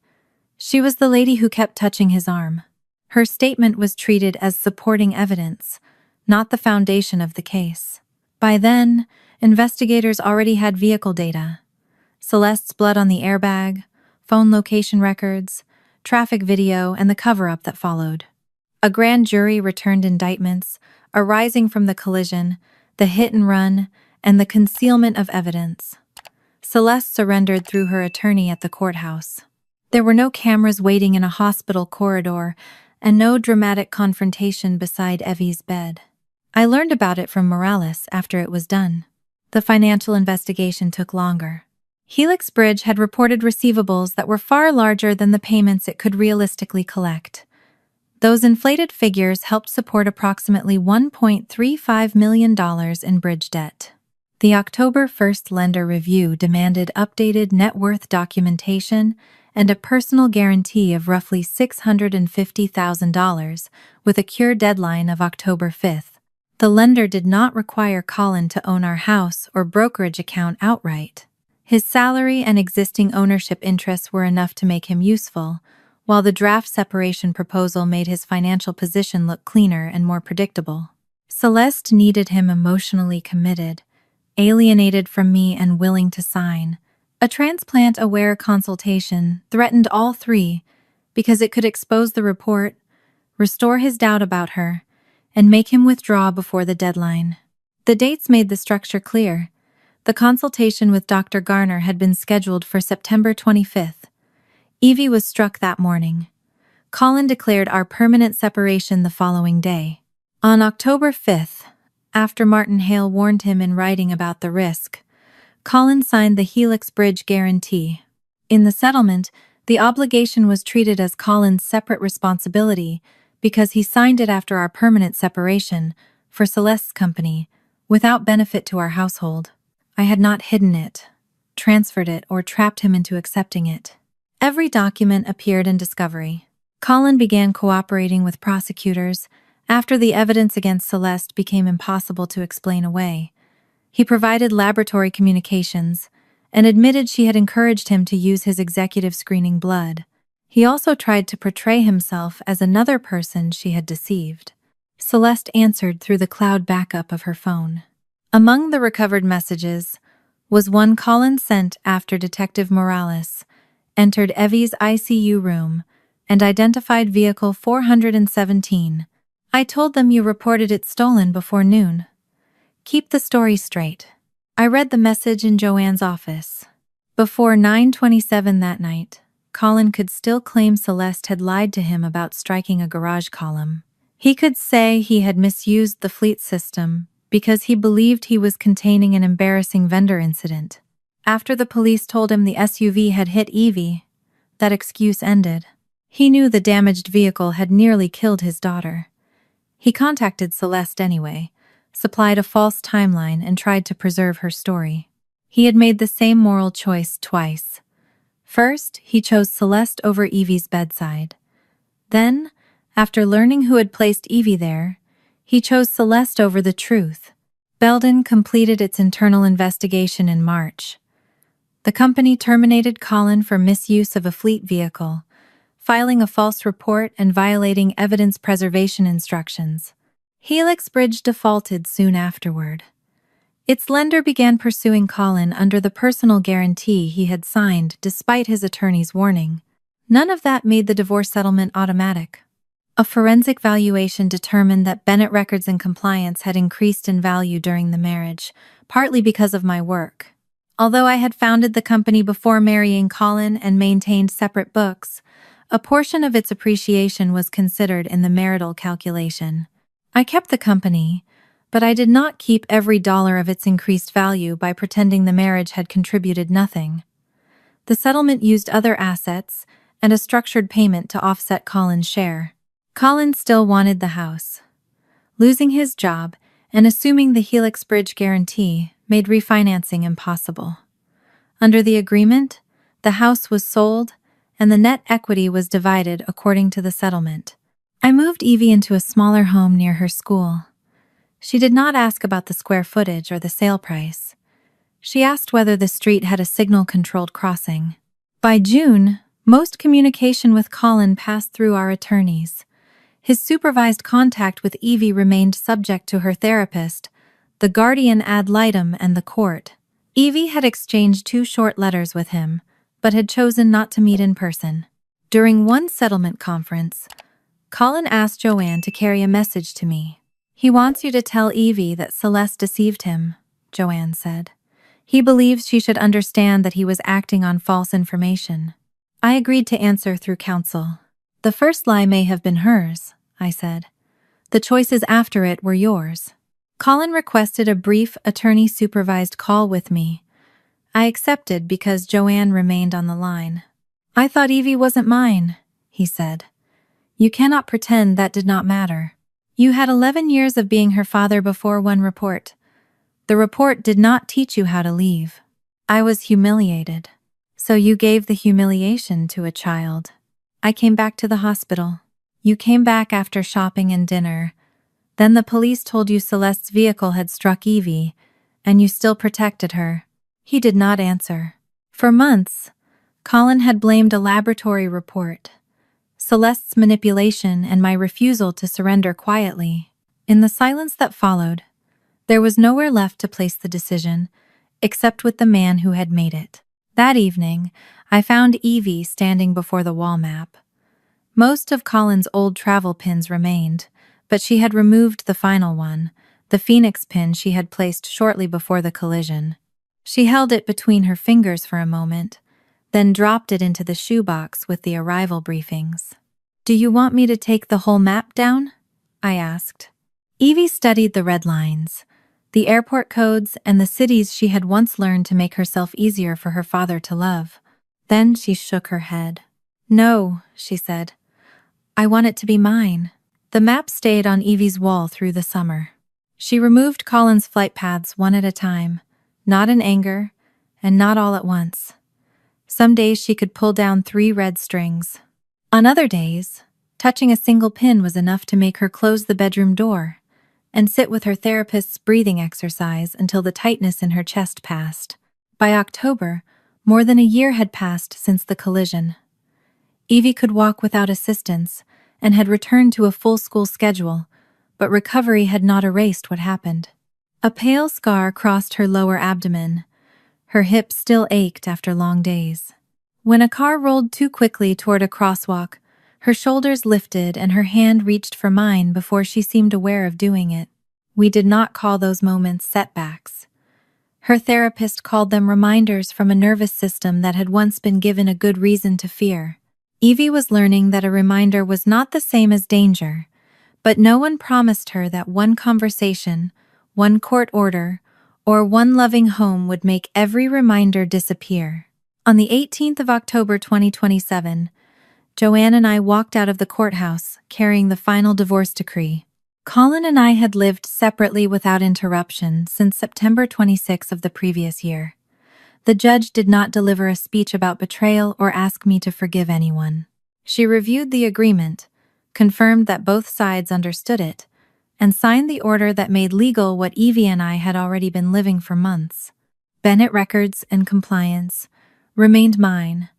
A: "She was the lady who kept touching his arm." Her statement was treated as supporting evidence, not the foundation of the case. By then, investigators already had vehicle data: Celeste's blood on the airbag, phone location records, traffic video, and the cover-up that followed. A grand jury returned indictments arising from the collision, the hit and run, and the concealment of evidence. Celeste surrendered through her attorney at the courthouse. There were no cameras waiting in a hospital corridor and no dramatic confrontation beside Evie's bed. I learned about it from Morales after it was done. The financial investigation took longer. Helix Bridge had reported receivables that were far larger than the payments it could realistically collect. Those inflated figures helped support approximately $1.35 million in bridge debt. The October 1st lender review demanded updated net worth documentation and a personal guarantee of roughly $650,000 with a cure deadline of October 5th. The lender did not require Colin to own our house or brokerage account outright. His salary and existing ownership interests were enough to make him useful, while the draft separation proposal made his financial position look cleaner and more predictable. Celeste needed him emotionally committed, alienated from me and willing to sign. A transplant-aware consultation threatened all three because it could expose the report, restore his doubt about her, and make him withdraw before the deadline. The dates made the structure clear. The consultation with Dr. Garner had been scheduled for September 25th. Evie was struck that morning. Colin declared our permanent separation the following day. On October 5th, after Martin Hale warned him in writing about the risk, Colin signed the Helix Bridge guarantee. In the settlement, the obligation was treated as Colin's separate responsibility because he signed it after our permanent separation for Celeste's company, without benefit to our household. I had not hidden it, transferred it, or trapped him into accepting it. Every document appeared in discovery. Colin began cooperating with prosecutors after the evidence against Celeste became impossible to explain away. He provided laboratory communications and admitted she had encouraged him to use his executive screening blood. He also tried to portray himself as another person she had deceived. Celeste answered through the cloud backup of her phone. Among the recovered messages was one Colin sent after Detective Morales entered Evie's ICU room and identified vehicle 417. "I told them you reported it stolen before noon. Keep the story straight." I read the message in Joanne's office. Before 9:27 that night, Colin could still claim Celeste had lied to him about striking a garage column. He could say he had misused the fleet system because he believed he was containing an embarrassing vendor incident. After the police told him the SUV had hit Evie, that excuse ended. He knew the damaged vehicle had nearly killed his daughter. He contacted Celeste anyway, supplied a false timeline, and tried to preserve her story. He had made the same moral choice twice. First, he chose Celeste over Evie's bedside. Then, after learning who had placed Evie there, he chose Celeste over the truth. Belden completed its internal investigation in March. The company terminated Colin for misuse of a fleet vehicle, filing a false report and violating evidence preservation instructions. Helix Bridge defaulted soon afterward. Its lender began pursuing Colin under the personal guarantee he had signed despite his attorney's warning. None of that made the divorce settlement automatic. A forensic valuation determined that Bennett records and compliance had increased in value during the marriage, partly because of my work. Although I had founded the company before marrying Colin and maintained separate books, a portion of its appreciation was considered in the marital calculation. I kept the company, but I did not keep every dollar of its increased value by pretending the marriage had contributed nothing. The settlement used other assets and a structured payment to offset Colin's share. Colin still wanted the house. Losing his job and assuming the Helix Bridge guarantee made refinancing impossible. Under the agreement, the house was sold and the net equity was divided according to the settlement. I moved Evie into a smaller home near her school. She did not ask about the square footage or the sale price. She asked whether the street had a signal-controlled crossing. By June, most communication with Colin passed through our attorneys. His supervised contact with Evie remained subject to her therapist, the guardian ad litem, and the court. Evie had exchanged 2 short letters with him, but had chosen not to meet in person. During one settlement conference, Colin asked Joanne to carry a message to me. "He wants you to tell Evie that Celeste deceived him," Joanne said. "He believes she should understand that he was acting on false information." I agreed to answer through counsel. "The first lie may have been hers," I said. "The choices after it were yours." Colin requested a brief attorney-supervised call with me. I accepted because Joanne remained on the line. "I thought Evie wasn't mine," he said. "You cannot pretend that did not matter. You had 11 years of being her father before one report. The report did not teach you how to leave." I was humiliated. "So you gave the humiliation to a child." "I came back to the hospital." "You came back after shopping and dinner. Then the police told you Celeste's vehicle had struck Evie, and you still protected her." He did not answer. For months, Colin had blamed a laboratory report, Celeste's manipulation, and my refusal to surrender quietly. In the silence that followed, there was nowhere left to place the decision, except with the man who had made it. That evening, I found Evie standing before the wall map. Most of Colin's old travel pins remained, but she had removed the final one, the Phoenix pin she had placed shortly before the collision. She held it between her fingers for a moment, then dropped it into the shoebox with the arrival briefings. "Do you want me to take the whole map down?" I asked. Evie studied the red lines, the airport codes, and the cities she had once learned to make herself easier for her father to love. Then she shook her head. "No," she said. "I want it to be mine." The map stayed on Evie's wall through the summer. She removed Colin's flight paths one at a time, not in anger, and not all at once. Some days she could pull down 3 red strings. On other days, touching a single pin was enough to make her close the bedroom door and sit with her therapist's breathing exercise until the tightness in her chest passed. By October, more than a year had passed since the collision. Evie could walk without assistance and had returned to a full school schedule, but recovery had not erased what happened. A pale scar crossed her lower abdomen. Her hips still ached after long days. When a car rolled too quickly toward a crosswalk, her shoulders lifted and her hand reached for mine before she seemed aware of doing it. We did not call those moments setbacks. Her therapist called them reminders from a nervous system that had once been given a good reason to fear. Evie was learning that a reminder was not the same as danger, but no one promised her that one conversation, one court order, or one loving home would make every reminder disappear. On the 18th of October 2027, Joanne and I walked out of the courthouse carrying the final divorce decree. Colin and I had lived separately without interruption since September 26 of the previous year. The judge did not deliver a speech about betrayal or ask me to forgive anyone. She reviewed the agreement, confirmed that both sides understood it, and signed the order that made legal what Evie and I had already been living for months. Bennett records and compliance remained mine,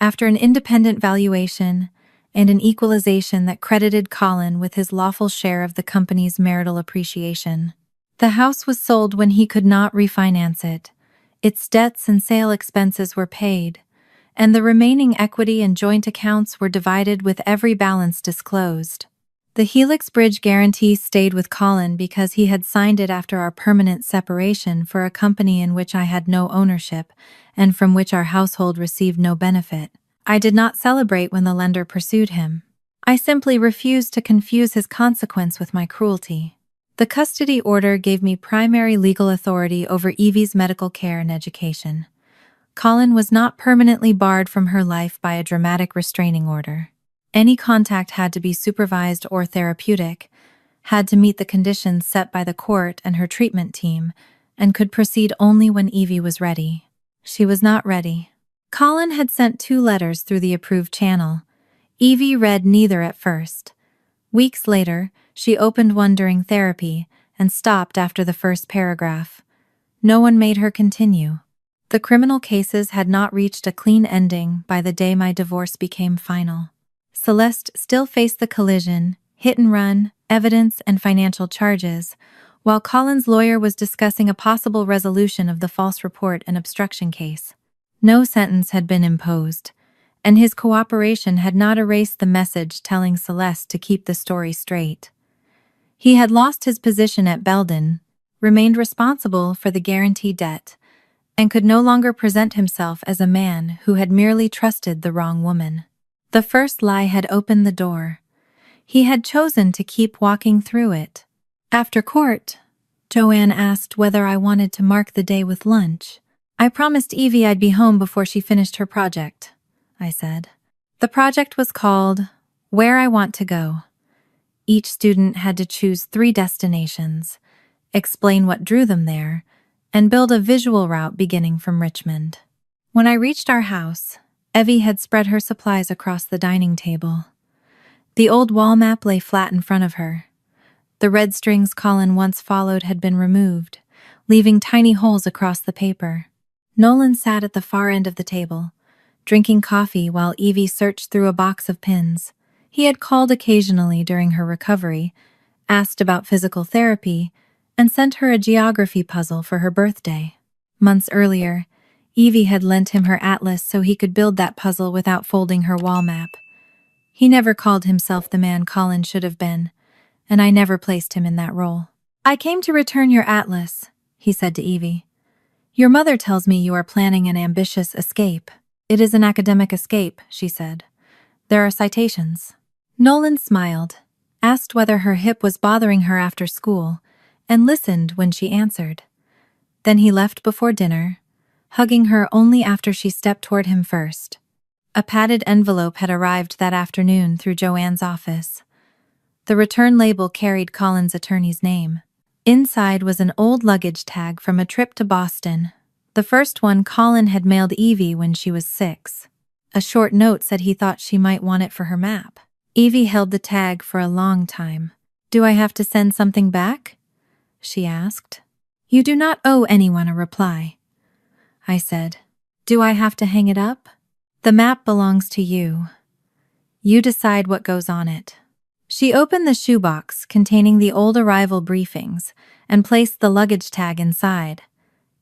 A: after an independent valuation and an equalization that credited Colin with his lawful share of the company's marital appreciation. The house was sold when he could not refinance it. Its debts and sale expenses were paid, and the remaining equity and joint accounts were divided with every balance disclosed. The Helix Bridge guarantee stayed with Colin because he had signed it after our permanent separation for a company in which I had no ownership and from which our household received no benefit. I did not celebrate when the lender pursued him. I simply refused to confuse his consequence with my cruelty. The custody order gave me primary legal authority over Evie's medical care and education. Colin was not permanently barred from her life by a dramatic restraining order. Any contact had to be supervised or therapeutic, had to meet the conditions set by the court and her treatment team, and could proceed only when Evie was ready. She was not ready. Colin had sent 2 letters through the approved channel. Evie read neither at first. Weeks later, she opened one during therapy and stopped after the first paragraph. No one made her continue. The criminal cases had not reached a clean ending by the day my divorce became final. Celeste still faced the collision, hit and run, evidence, and financial charges, while Colin's lawyer was discussing a possible resolution of the false report and obstruction case. No sentence had been imposed, and his cooperation had not erased the message telling Celeste to keep the story straight. He had lost his position at Belden, remained responsible for the guarantee debt, and could no longer present himself as a man who had merely trusted the wrong woman. The first lie had opened the door. He had chosen to keep walking through it. After court, Joanne asked whether I wanted to mark the day with lunch. I promised Evie I'd be home before she finished her project, I said. The project was called Where I Want to Go. Each student had to choose 3 destinations, explain what drew them there, and build a visual route beginning from Richmond. When I reached our house, Evie had spread her supplies across the dining table. The old wall map lay flat in front of her. The red strings Colin once followed had been removed, leaving tiny holes across the paper. Nolan sat at the far end of the table, drinking coffee while Evie searched through a box of pins. He had called occasionally during her recovery, asked about physical therapy, and sent her a geography puzzle for her birthday. Months earlier, Evie had lent him her atlas so he could build that puzzle without folding her wall map. He never called himself the man Colin should have been, and I never placed him in that role. I came to return your atlas, he said to Evie. Your mother tells me you are planning an ambitious escape. It is an academic escape, she said. There are citations. Nolan smiled, asked whether her hip was bothering her after school, and listened when she answered. Then he left before dinner, hugging her only after she stepped toward him first. A padded envelope had arrived that afternoon through Joanne's office. The return label carried Colin's attorney's name. Inside was an old luggage tag from a trip to Boston, the first one Colin had mailed Evie when she was 6. A short note said he thought she might want it for her map. Evie held the tag for a long time. Do I have to send something back? She asked. You do not owe anyone a reply, I said. Do I have to hang it up? The map belongs to you. You decide what goes on it. She opened the shoebox containing the old arrival briefings and placed the luggage tag inside.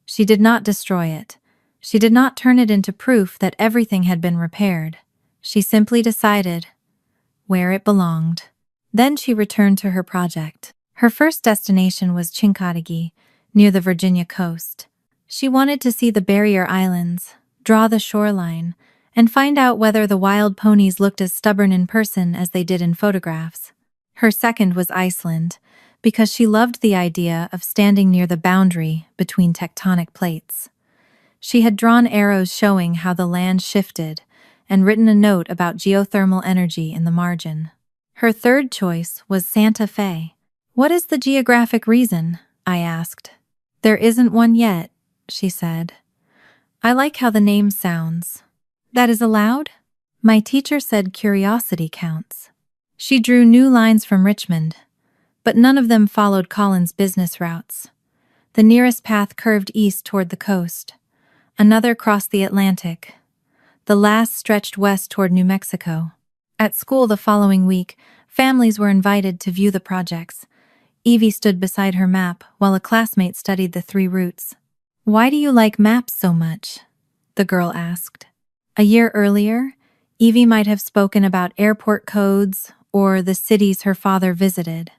A: She did not destroy it. She did not turn it into proof that everything had been repaired. She simply decided where it belonged. Then she returned to her project. Her first destination was Chincoteague, near the Virginia coast. She wanted to see the barrier islands, draw the shoreline, and find out whether the wild ponies looked as stubborn in person as they did in photographs. Her second was Iceland, because she loved the idea of standing near the boundary between tectonic plates. She had drawn arrows showing how the land shifted and written a note about geothermal energy in the margin. Her third choice was Santa Fe. What is the geographic reason? I asked. There isn't one yet, she said. I like how the name sounds. That is allowed? My teacher said curiosity counts. She drew new lines from Richmond, but none of them followed Colin's business routes. The nearest path curved east toward the coast. Another crossed the Atlantic. The last stretched west toward New Mexico. At school the following week, families were invited to view the projects. Evie stood beside her map while a classmate studied the 3 routes. Why do you like maps so much? The girl asked. A year earlier, Evie might have spoken about airport codes or the cities her father visited.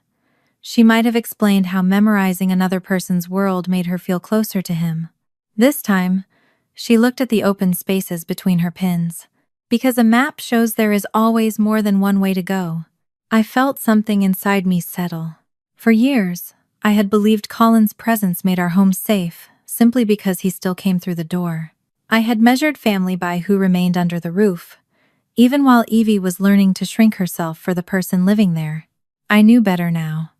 A: She might have explained how memorizing another person's world made her feel closer to him. This time, she looked at the open spaces between her pins. Because a map shows there is always more than one way to go. I felt something inside me settle. For years, I had believed Colin's presence made our home safe, simply because he still came through the door. I had measured family by who remained under the roof, even while Evie was learning to shrink herself for the person living there. I knew better now.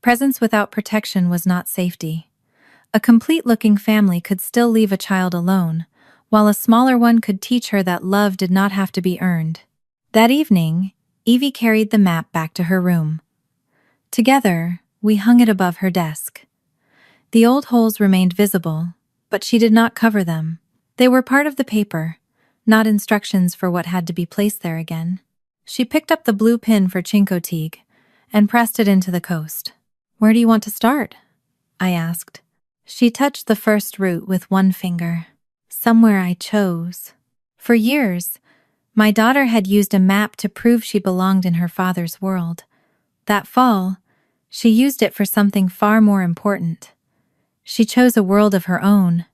A: Presence without protection was not safety. A complete-looking family could still leave a child alone, while a smaller one could teach her that love did not have to be earned. That evening, Evie carried the map back to her room. Together, we hung it above her desk. The old holes remained visible, but she did not cover them. They were part of the paper, not instructions for what had to be placed there again. She picked up the blue pin for Chincoteague and pressed it into the coast. "Where do you want to start?" I asked. She touched the first route with one finger. "Somewhere I chose." For years, my daughter had used a map to prove she belonged in her father's world. That fall, she used it for something far more important. She chose a world of her own,